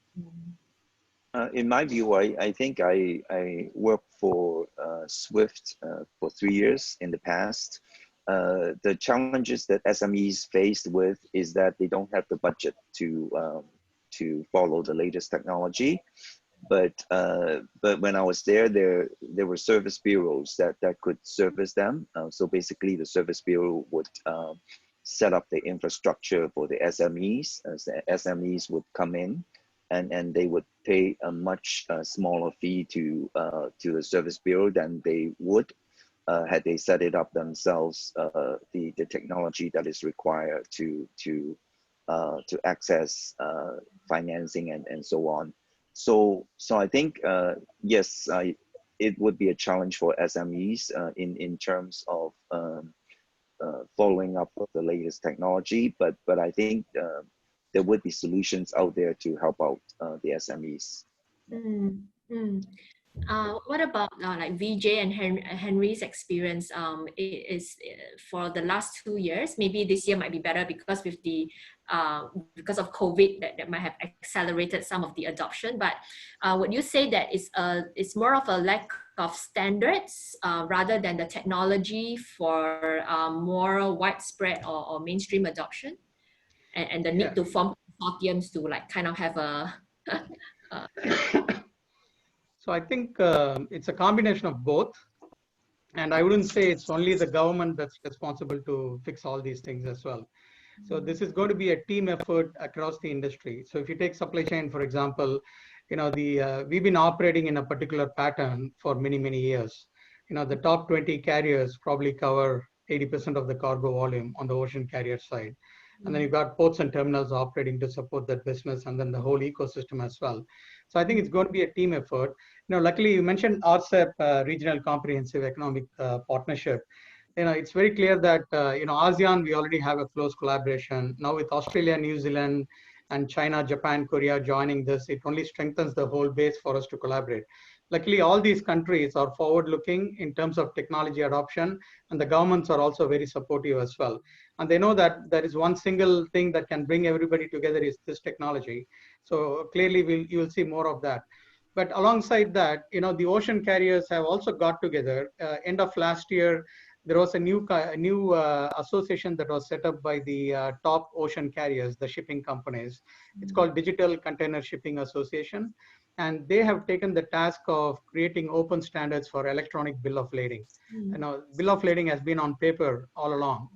S7: In my view, I think I worked for Swift for 3 years in the past. The challenges that SMEs faced with is that they don't have the budget to follow the latest technology. But when I was there were service bureaus that could service them. So basically, the service bureau would set up the infrastructure for the SMEs. As the SMEs would come in, and they would pay a much smaller fee to the service bureau than they would had they set it up themselves. The technology that is required to access financing and so on. So I think yes, it would be a challenge for SMEs in terms of following up with the latest technology, but I think there would be solutions out there to help out the SMEs.
S6: What about like VJ and Henry's experience? It is for the last 2 years. Maybe this year might be better because with the because of COVID that might have accelerated some of the adoption. But would you say that it's more of a lack of standards rather than the technology for more widespread or mainstream adoption, and the need to form consortiums to like kind of have a
S4: So I think it's a combination of both. And I wouldn't say it's only the government that's responsible to fix all these things as well. So this is going to be a team effort across the industry. So if you take supply chain, for example, we've been operating in a particular pattern for many, many years. The top 20 carriers probably cover 80% of the cargo volume on the ocean carrier side. And then you've got ports and terminals operating to support that business, and then the whole ecosystem as well. So I think it's going to be a team effort. Luckily you mentioned RCEP, Regional Comprehensive Economic Partnership. It's very clear that ASEAN, we already have a close collaboration. Now with Australia, New Zealand, and China, Japan, Korea joining this, it only strengthens the whole base for us to collaborate. Luckily, all these countries are forward-looking in terms of technology adoption, and the governments are also very supportive as well. And they know that there is one single thing that can bring everybody together is this technology. So clearly, you will see more of that. But alongside that, the ocean carriers have also got together. End of last year, there was a new association that was set up by the top ocean carriers, the shipping companies. It's called Digital Container Shipping Association. And they have taken the task of creating open standards for electronic bill of lading. Bill of lading has been on paper all along,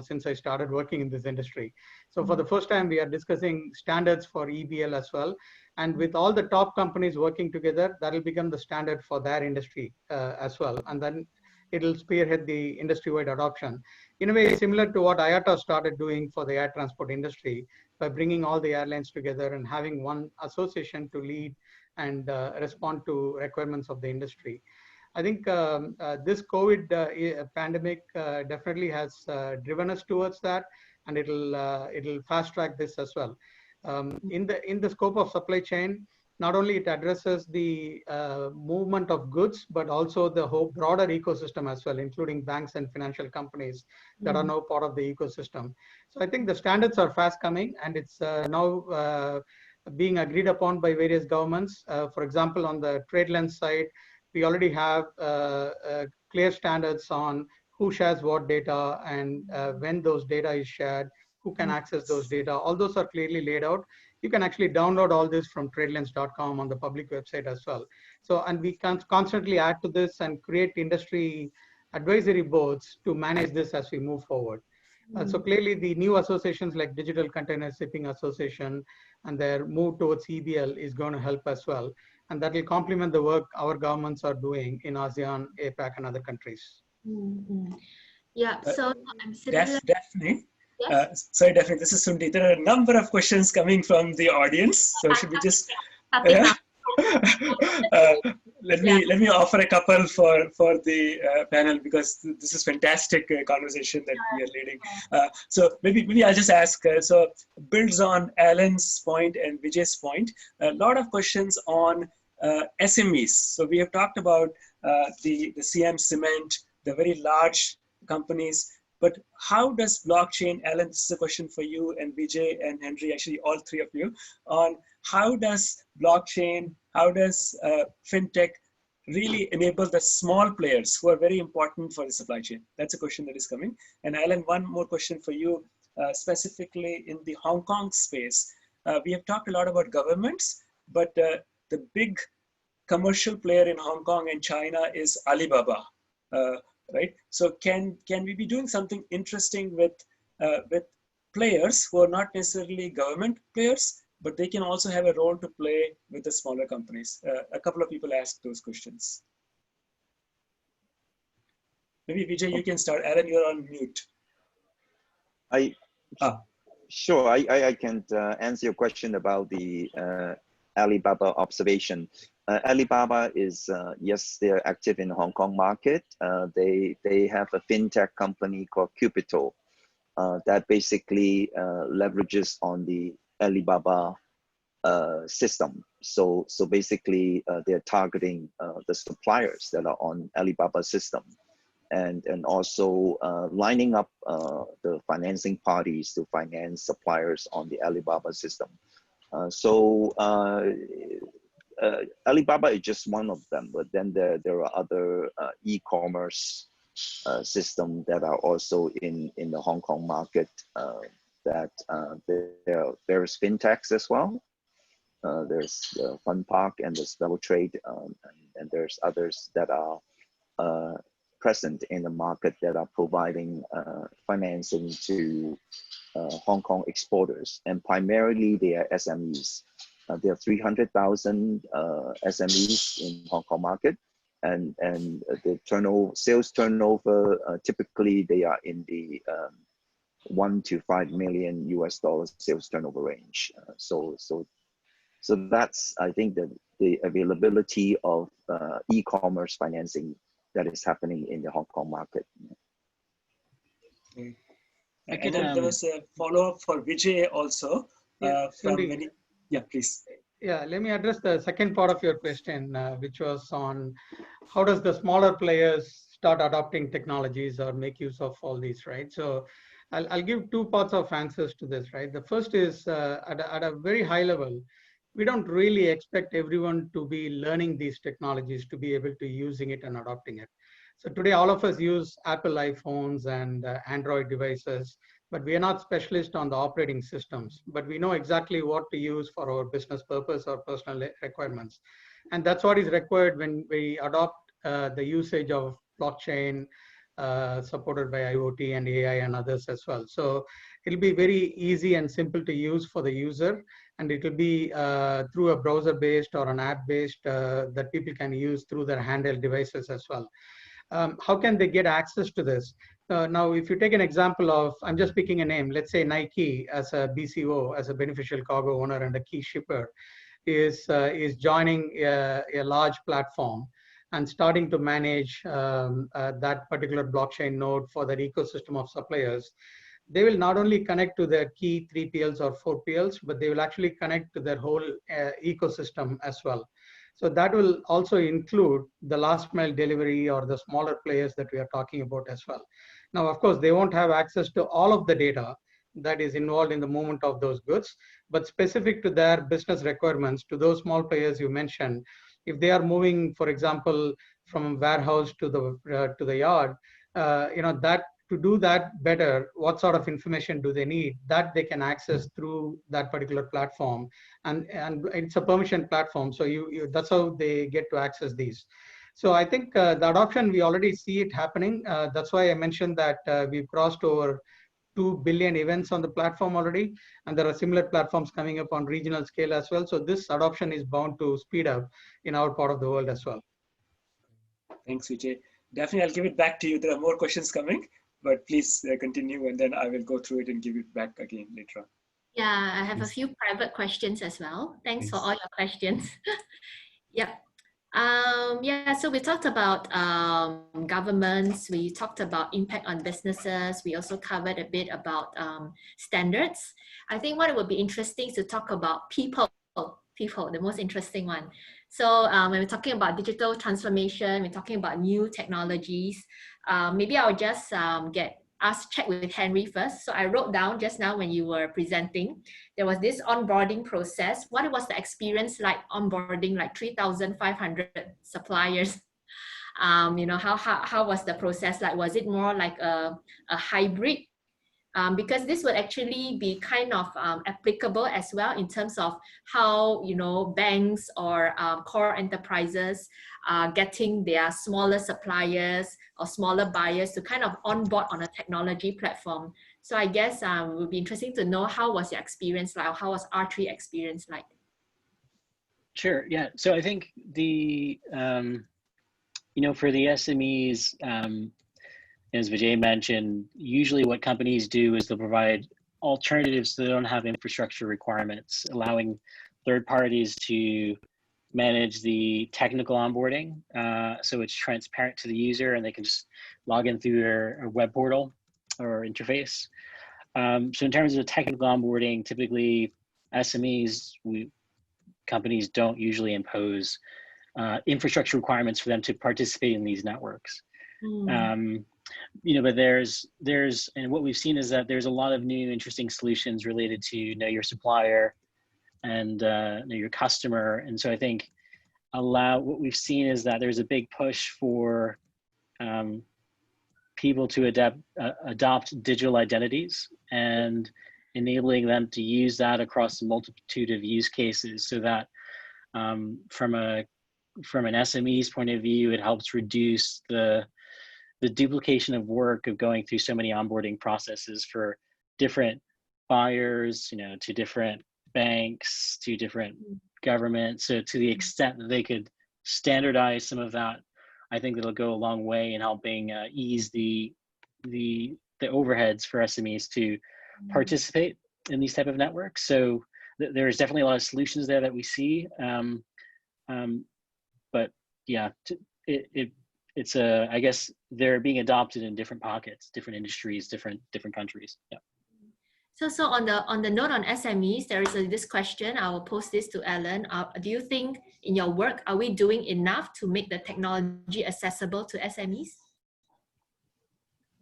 S4: since I started working in this industry. So for the first time, we are discussing standards for EBL as well. And with all the top companies working together, that will become the standard for their industry as well. And then it'll spearhead the industry-wide adoption. In a way, similar to what IATA started doing for the air transport industry by bringing all the airlines together and having one association to lead and respond to requirements of the industry. I think this COVID pandemic definitely has driven us towards that, and it'll fast track this as well. In the scope of supply chain, not only it addresses the movement of goods, but also the whole broader ecosystem as well, including banks and financial companies that are now part of the ecosystem. So I think the standards are fast coming, and it's now being agreed upon by various governments. For example, on the trade lens side, we already have clear standards on who shares what data and when those data is shared, who can access those data. All those are clearly laid out. You can actually download all this from tradelens.com on the public website as well. So, and we can constantly add to this and create industry advisory boards to manage this as we move forward. So clearly the new associations like Digital Container Shipping Association and their move towards EBL is going to help as well. And that will complement the work our governments are doing in ASEAN, APAC, and other countries.
S6: Yeah, so
S3: definitely.
S6: Yes.
S3: Sorry, definitely. This is Sundi. There are a number of questions coming from the audience. So should we just let me offer a couple for the panel, because this is fantastic conversation that we are leading. So maybe I'll just ask. So builds on Alan's point and Vijay's point. A lot of questions on SMEs. So we have talked about the CM Cement, the very large companies, but how does blockchain, Alan, this is a question for you and Vijay and Henry, actually all three of you, on how does blockchain, how does FinTech really enable the small players who are very important for the supply chain? That's a question that is coming. And Alan, one more question for you, specifically in the Hong Kong space. We have talked a lot about governments, but the big commercial player in Hong Kong and China is Alibaba, right? So can we be doing something interesting with players who are not necessarily government players, but they can also have a role to play with the smaller companies? A couple of people asked those questions. Maybe Vijay, you can start. Alan, you're on mute.
S7: Sure, I can answer your question about the Alibaba observation. Alibaba is, yes, they're active in the Hong Kong market. They have a fintech company called Cupital that basically leverages on the Alibaba system. So basically they're targeting the suppliers that are on Alibaba system, and also lining up the financing parties to finance suppliers on the Alibaba system. Alibaba is just one of them, but then there are other e-commerce systems that are also in the Hong Kong market. There are various fintechs as well. There's the Fun Park and there's VeloTrade, and there's others that are present in the market that are providing financing to Hong Kong exporters, and primarily they are SMEs. There are 300,000 SMEs in Hong Kong market, and the sales turnover typically they are in the $1 to $5 million US sales turnover range. So that's, I think, the availability of e-commerce financing that is happening in the Hong Kong market.
S3: Okay. And then there was a follow-up for Vijay also. Yeah, please.
S4: Yeah, let me address the second part of your question, which was on how does the smaller players start adopting technologies or make use of all these, right? So I'll give two parts of answers to this, right? The first is at a very high level, we don't really expect everyone to be learning these technologies to be able to using it and adopting it. So today, all of us use Apple iPhones and Android devices, but we are not specialists on the operating systems, but we know exactly what to use for our business purpose or personal requirements. And that's what is required when we adopt the usage of blockchain, supported by IoT and AI and others as well. So it'll be very easy and simple to use for the user, and it will be through a browser-based or an app-based that people can use through their handheld devices as well. How can they get access to this? Now, if you take an example of, I'm just picking a name, let's say Nike as a BCO, as a beneficial cargo owner and a key shipper, is joining a large platform and starting to manage that particular blockchain node for their ecosystem of suppliers. They will not only connect to their key 3PLs or 4PLs, but they will actually connect to their whole ecosystem as well. So that will also include the last mile delivery or the smaller players that we are talking about as well. Now, of course, they won't have access to all of the data that is involved in the movement of those goods, but specific to their business requirements, to those small players you mentioned, if they are moving, for example, from warehouse to the yard, that to do that better, what sort of information do they need, that they can access through that particular platform, and it's a permission platform, so that's how they get to access these. So I think the adoption, we already see it happening. That's why I mentioned that we've crossed over 2 billion events on the platform already, and there are similar platforms coming up on regional scale as well. So this adoption is bound to speed up in our part of the world as well.
S3: Thanks, Vijay. Definitely, I'll give it back to you. There are more questions coming, but please continue, and then I will go through it and give it back again later on.
S6: Yeah, I have a few private questions as well. Thanks for all your questions. Yep. Yeah, so we talked about governments, we talked about impact on businesses, we also covered a bit about standards. I think what would be interesting is to talk about people people, the most interesting one. So when we're talking about digital transformation, we're talking about new technologies. Maybe I'll just check with Henry first. So I wrote down just now when you were presenting, there was this onboarding process. What was the experience like onboarding like 3,500 suppliers? You know, how was the process like? Was it more like a hybrid? Because this would actually be kind of applicable as well in terms of how, you know, banks or core enterprises are getting their smaller suppliers or smaller buyers to kind of onboard on a technology platform. So I guess it would be interesting to know how was your experience like, or how was R3 experience like?
S5: Sure, yeah. So I think the, you know, for the SMEs, as Vijay mentioned, usually what companies do is they'll provide alternatives so they don't have infrastructure requirements, allowing third parties to manage the technical onboarding. So it's transparent to the user and they can just log in through their web portal or interface. So in terms of technical onboarding, typically SMEs, companies don't usually impose infrastructure requirements for them to participate in these networks. You know, but there's, and what we've seen is that there's a lot of new interesting solutions related to know your supplier and know your customer. And so I think what we've seen is that there's a big push for people to adopt digital identities and enabling them to use that across a multitude of use cases, so that from an SME's point of view, it helps reduce the duplication of work of going through so many onboarding processes for different buyers, you know, to different banks, to different governments. So to the extent that they could standardize some of that, I think that'll go a long way in helping ease the overheads for SMEs to participate in these type of networks. So there's definitely a lot of solutions there that we see. But yeah, it's I guess they're being adopted in different pockets, different industries, different countries. Yeah.
S6: So on the note on SMEs, there is this question. I will post this to Ellen. Do you think in your work, are we doing enough to make the technology accessible to SMEs?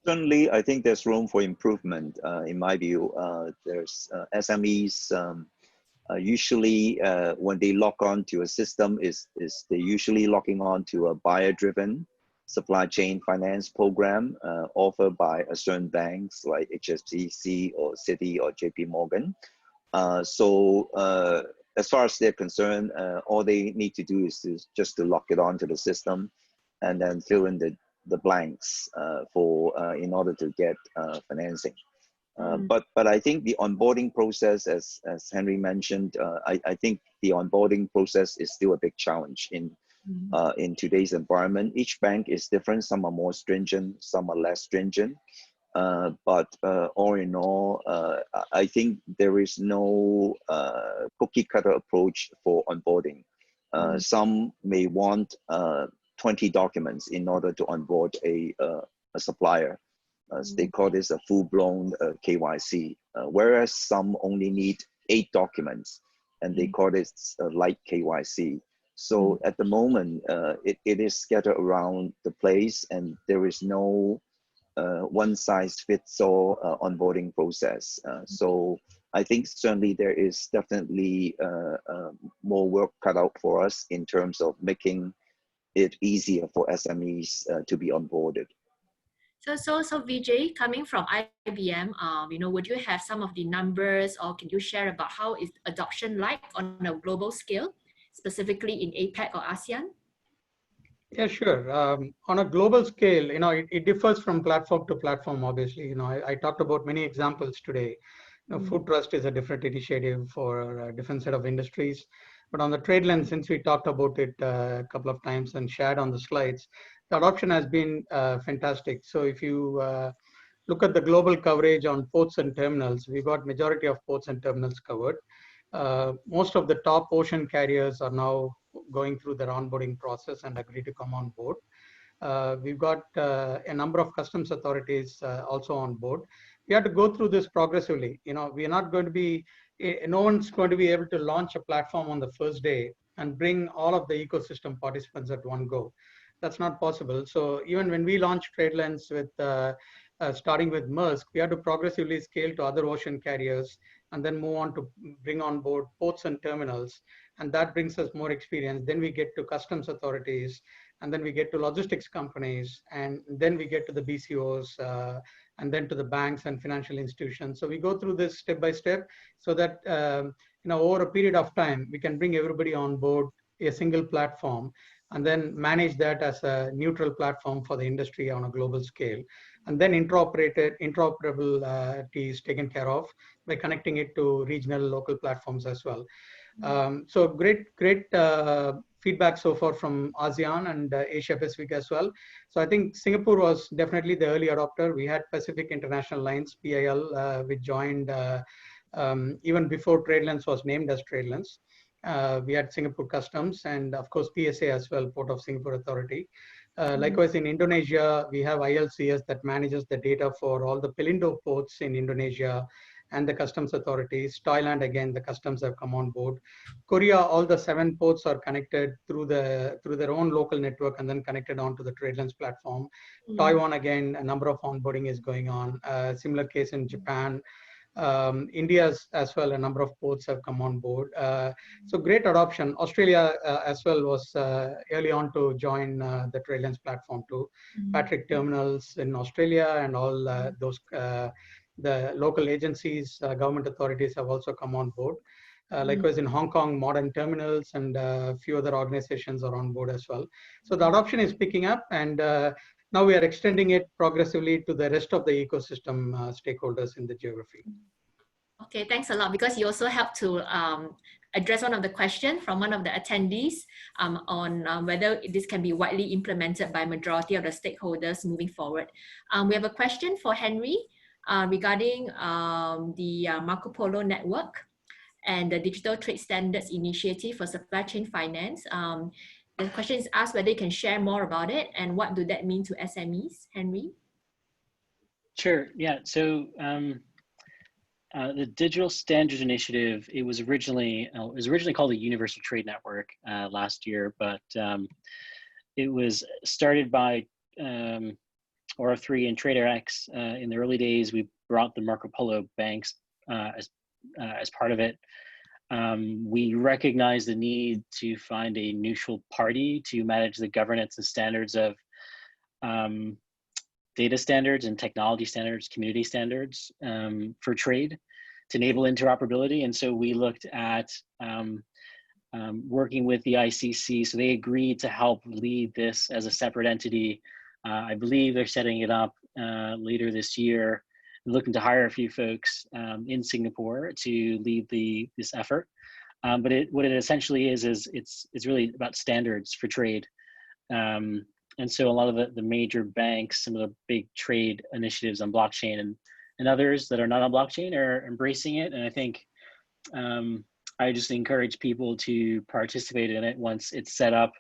S7: Certainly, I think there's room for improvement. In my view, there's SMEs. Usually, when they log on to a system, they're usually logging on to a buyer-driven supply chain finance program offered by certain banks like HSBC or Citi or JP Morgan. So as far as they're concerned, all they need to do is just to log it onto the system and then fill in the blanks in order to get financing. But I think the onboarding process, as Henry mentioned, I think the onboarding process is still a big challenge in today's environment. Each bank is different. Some are more stringent, some are less stringent. But all in all, I think there is no cookie cutter approach for onboarding. Some may want 20 documents in order to onboard a supplier. They call this a full-blown KYC, whereas some only need 8 documents, and they call this light KYC. So at the moment, it is scattered around the place, and there is no one-size-fits-all onboarding process. So I think certainly there is definitely more work cut out for us in terms of making it easier for SMEs to be onboarded.
S6: So Vijay, coming from IBM, you know, would you have some of the numbers, or can you share about how is adoption like on a global scale, specifically in APAC or ASEAN?
S4: Yeah, sure. On a global scale, you know, it differs from platform to platform, obviously. You know, I talked about many examples today. You know, Food Trust is a different initiative for a different set of industries. But on the trade lens, since we talked about it a couple of times and shared on the slides, the adoption has been fantastic. So if you look at the global coverage on ports and terminals, we've got majority of ports and terminals covered. Most of the top ocean carriers are now going through their onboarding process and agree to come on board. We've got a number of customs authorities also on board. We have to go through this progressively. You know, we are not going to be no one's going to be able to launch a platform on the first day and bring all of the ecosystem participants at one go. That's not possible. So even when we launched TradeLens with starting with Maersk, we had to progressively scale to other ocean carriers and then move on to bring on board ports and terminals. And that brings us more experience. Then we get to customs authorities, and then we get to logistics companies, and then we get to the BCOs, and then to the banks and financial institutions. So we go through this step by step so that over a period of time, we can bring everybody on board a single platform and then manage that as a neutral platform for the industry on a global scale. And then interoperability is taken care of by connecting it to regional, local platforms as well. So great feedback so far from ASEAN and Asia Pacific as well. So I think Singapore was definitely the early adopter. We had Pacific International Lines, PIL, which joined even before TradeLens was named as TradeLens. We had Singapore Customs and of course PSA as well, Port of Singapore Authority. Likewise in Indonesia, we have ILCS that manages the data for all the Pelindo ports in Indonesia and the customs authorities. Thailand, again, the customs have come on board. Korea, all the 7 ports are connected through their own local network and then connected onto the TradeLens platform. Taiwan, again, a number of onboarding is going on. Similar case in Japan. India as well, a number of ports have come on board. So great adoption. Australia as well was early on to join the TradeLens platform too. Patrick terminals in Australia and all those the local agencies, government authorities have also come on board. Likewise in Hong Kong, modern terminals and a few other organizations are on board as well. So the adoption is picking up, and now we are extending it progressively to the rest of the ecosystem stakeholders in the geography.
S6: Okay, thanks a lot, because you also helped to address one of the questions from one of the attendees on whether this can be widely implemented by majority of the stakeholders moving forward. We have a question for Henry regarding the Marco Polo network and the Digital Trade Standards Initiative for Supply Chain Finance. The question is asked whether you can share more about it and what do that mean to SMEs, Henry?
S5: Sure, yeah, so the Digital Standards Initiative, it was originally called the Universal Trade Network last year, but it was started by OR3 and TraderX. In the early days, we brought the Marco Polo banks as part of it. We recognized the need to find a neutral party to manage the governance and standards of data standards and technology standards, community standards for trade to enable interoperability. And so we looked at working with the ICC. So they agreed to help lead this as a separate entity. I believe they're setting it up later this year, looking to hire a few folks in Singapore to lead this effort. But what it essentially is it's really about standards for trade. And so a lot of the major banks, some of the big trade initiatives on blockchain and others that are not on blockchain are embracing it. And I think I just encourage people to participate in it once it's set up.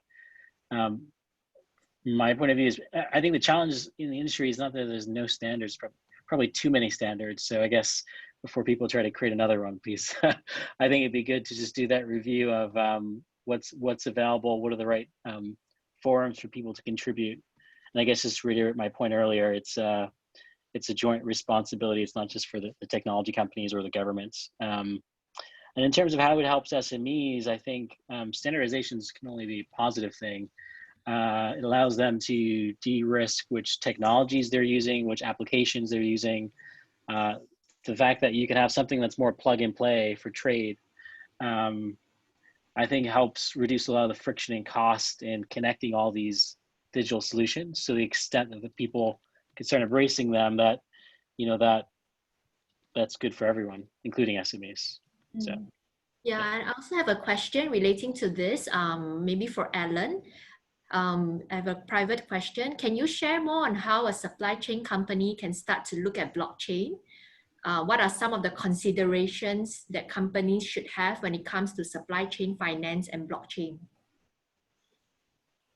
S5: My point of view is, I think the challenge in the industry is not that there's no standards, probably too many standards. So I guess before people try to create another one, please, I think it'd be good to just do that review of what's available, what are the right forums for people to contribute. And I guess just to reiterate my point earlier, it's a joint responsibility. It's not just for the technology companies or the governments. And in terms of how it helps SMEs, I think standardizations can only be a positive thing. It allows them to de-risk which technologies they're using, which applications they're using. The fact that you can have something that's more plug and play for trade, I think helps reduce a lot of the friction and cost in connecting all these digital solutions to the extent that the people can start embracing them, that, that's good for everyone, including SMEs. So.
S6: Yeah, and I also have a question relating to this, maybe for Alan. I have a private question. Can you share more on how a supply chain company can start to look at blockchain? What are some of the considerations that companies should have when it comes to supply chain finance and blockchain?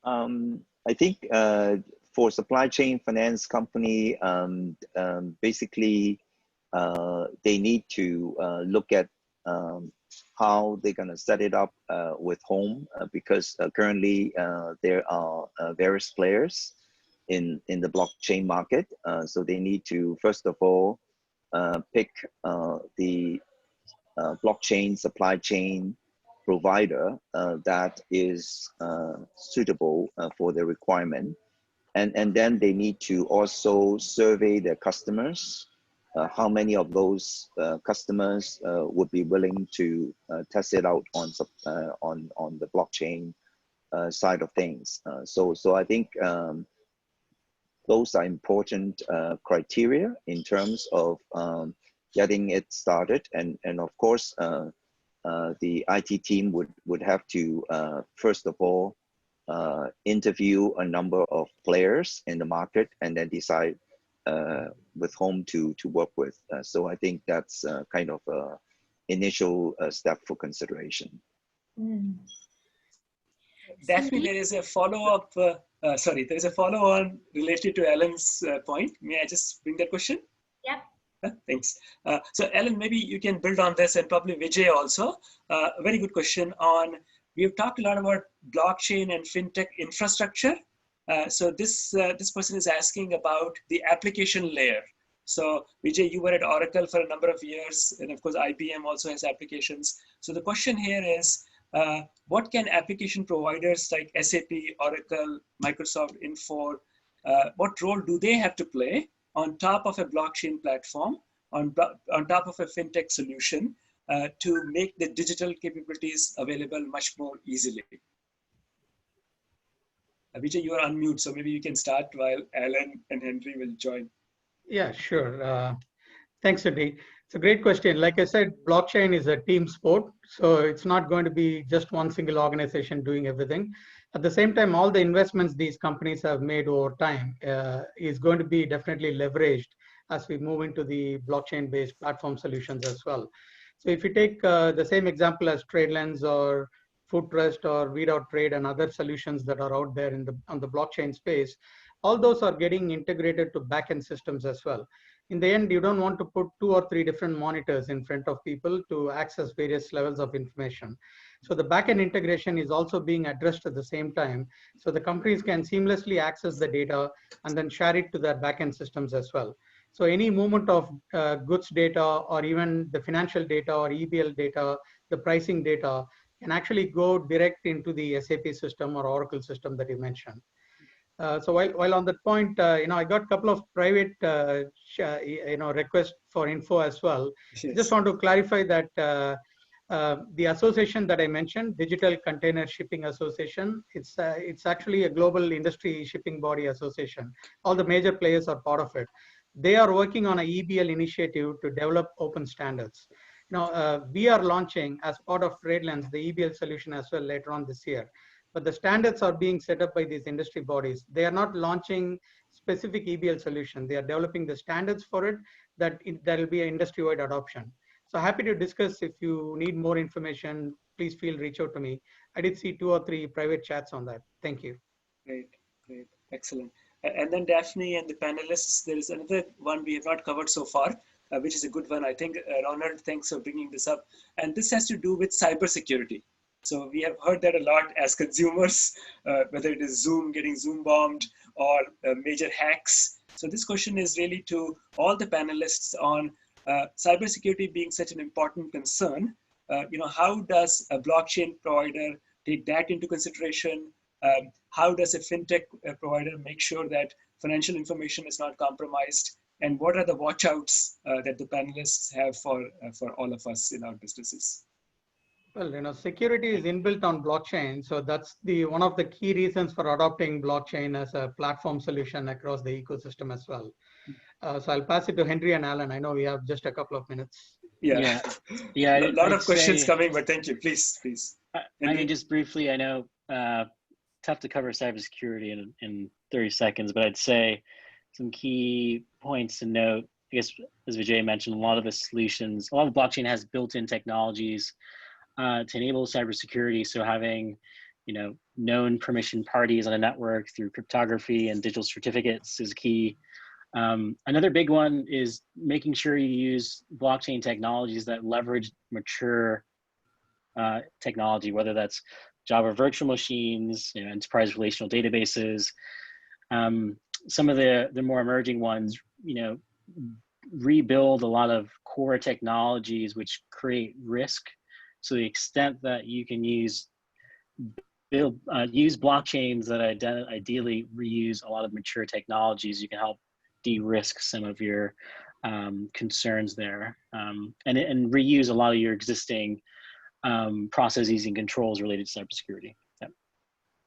S7: I think for supply chain finance company, basically they need to look at how they're going to set it up with home, because currently there are various players in the blockchain market. So they need to, first of all, pick the blockchain supply chain provider that is suitable for their requirement. And then they need to also survey their customers. How many of those customers would be willing to test it out on the blockchain side of things? So I think those are important criteria in terms of getting it started. And of course, the IT team would have to, first of all, interview a number of players in the market and then decide with whom to work with. So I think that's kind of an initial step for consideration.
S6: Mm.
S3: Daphne, there is a follow-up, there is a follow-on related to Alan's point. May I just bring that question?
S6: Yep.
S3: Thanks. So Alan, maybe you can build on this, and probably Vijay also. A very good question on, we have talked a lot about blockchain and fintech infrastructure. So this person is asking about the application layer. So Vijay, you were at Oracle for a number of years, and of course IBM also has applications. So the question here is, what can application providers like SAP, Oracle, Microsoft, Infor, what role do they have to play on top of a blockchain platform, on top of a fintech solution, to make the digital capabilities available much more easily? Vijay, you are on mute, so maybe you can start while Alan and Henry will join.
S4: Yeah, sure. Thanks, Cindy. It's a great question. Like I said, blockchain is a team sport, so it's not going to be just one single organization doing everything. At the same time, all the investments these companies have made over time is going to be definitely leveraged as we move into the blockchain-based platform solutions as well. So if you take the same example as TradeLens or Foodtrust or Weedout Trade and other solutions that are out there on the blockchain space, all those are getting integrated to backend systems as well. In the end, you don't want to put 2 or 3 different monitors in front of people to access various levels of information. So the backend integration is also being addressed at the same time, so the companies can seamlessly access the data and then share it to their backend systems as well. So any movement of goods data or even the financial data or EBL data, the pricing data can actually go direct into the SAP system or Oracle system that you mentioned. So while on that point, I got a couple of private, requests for info as well.
S3: Yes.
S4: Just want to clarify that the association that I mentioned, Digital Container Shipping Association, it's actually a global industry shipping body association. All the major players are part of it. They are working on an EBL initiative to develop open standards. We are launching as part of TradeLens the EBL solution as well later on this year. But the standards are being set up by these industry bodies. They are not launching specific EBL solution. They are developing the standards for it that there will be an industry-wide adoption. So happy to discuss. If you need more information, please reach out to me. I did see 2 or 3 private chats on that. Thank you.
S3: Great, excellent. And then Daphne and the panelists, there is another one we have not covered so far, which is a good one. I think, Ronald, thanks for bringing this up. And this has to do with cybersecurity. So we have heard that a lot as consumers, whether it is Zoom getting Zoom bombed or major hacks. So this question is really to all the panelists on cybersecurity being such an important concern. How does a blockchain provider take that into consideration? How does a fintech provider make sure that financial information is not compromised? And what are the watch-outs that the panelists have for all of us in our businesses?
S4: Well, security is inbuilt on blockchain. So that's one of the key reasons for adopting blockchain as a platform solution across the ecosystem as well. So I'll pass it to Henry and Alan. I know we have just a couple of minutes.
S3: Yeah. A lot of questions coming, but thank you. Please.
S5: I mean, just briefly, I know tough to cover cybersecurity in 30 seconds, but I'd say some key points to note. I guess, as Vijay mentioned, a lot of blockchain has built-in technologies to enable cybersecurity. So having, known permission parties on a network through cryptography and digital certificates is key. Another big one is making sure you use blockchain technologies that leverage mature technology, whether that's Java virtual machines, enterprise relational databases. Some of the more emerging ones, rebuild a lot of core technologies which create risk. So the extent that you can use blockchains that ideally reuse a lot of mature technologies, you can help de-risk some of your concerns there, and reuse a lot of your existing processes and controls related to cybersecurity. Yeah.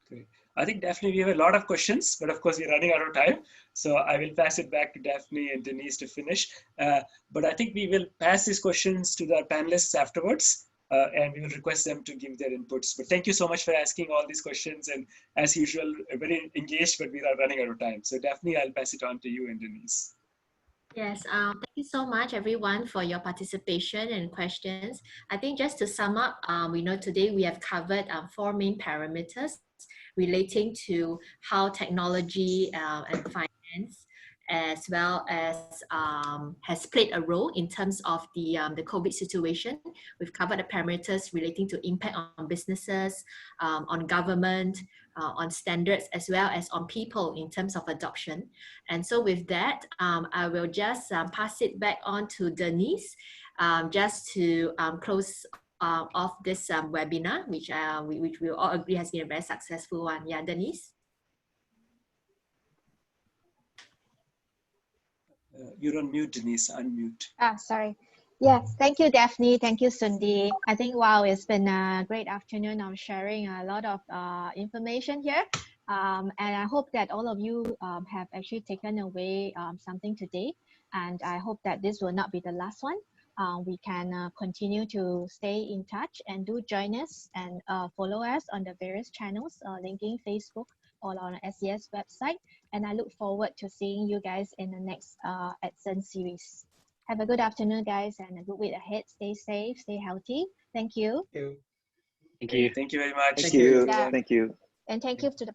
S3: Great. I think Daphne, we have a lot of questions, but of course we're running out of time. So I will pass it back to Daphne and Denise to finish. But I think we will pass these questions to the panelists afterwards, and we will request them to give their inputs. But thank you so much for asking all these questions. And as usual, very engaged, but we are running out of time. So Daphne, I'll pass it on to you and Denise.
S6: Yes, thank you so much everyone for your participation and questions. I think just to sum up, we know today we have covered 4 main parameters relating to how technology and finance, as well as has played a role in terms of the COVID situation. We've covered the parameters relating to impact on businesses, on government, on standards, as well as on people in terms of adoption. And so with that, I will just pass it back on to Denise, just to close of this webinar, which we all agree has been a very successful one. Yeah, Denise?
S3: You're on mute, Denise, unmute.
S2: Sorry. Yes, thank you, Daphne. Thank you, Sundi. I think, wow, it's been a great afternoon of sharing a lot of information here. And I hope that all of you have actually taken away something today. And I hope that this will not be the last one. We can continue to stay in touch, and do join us and follow us on the various channels, linking Facebook or on the SES website. And I look forward to seeing you guys in the next ASCENT series. Have a good afternoon, guys, and a good week ahead. Stay safe, stay healthy. Thank you.
S5: Thank you.
S3: Thank you very much.
S7: Thank you.
S2: Yeah.
S7: Thank you.
S2: And thank you to the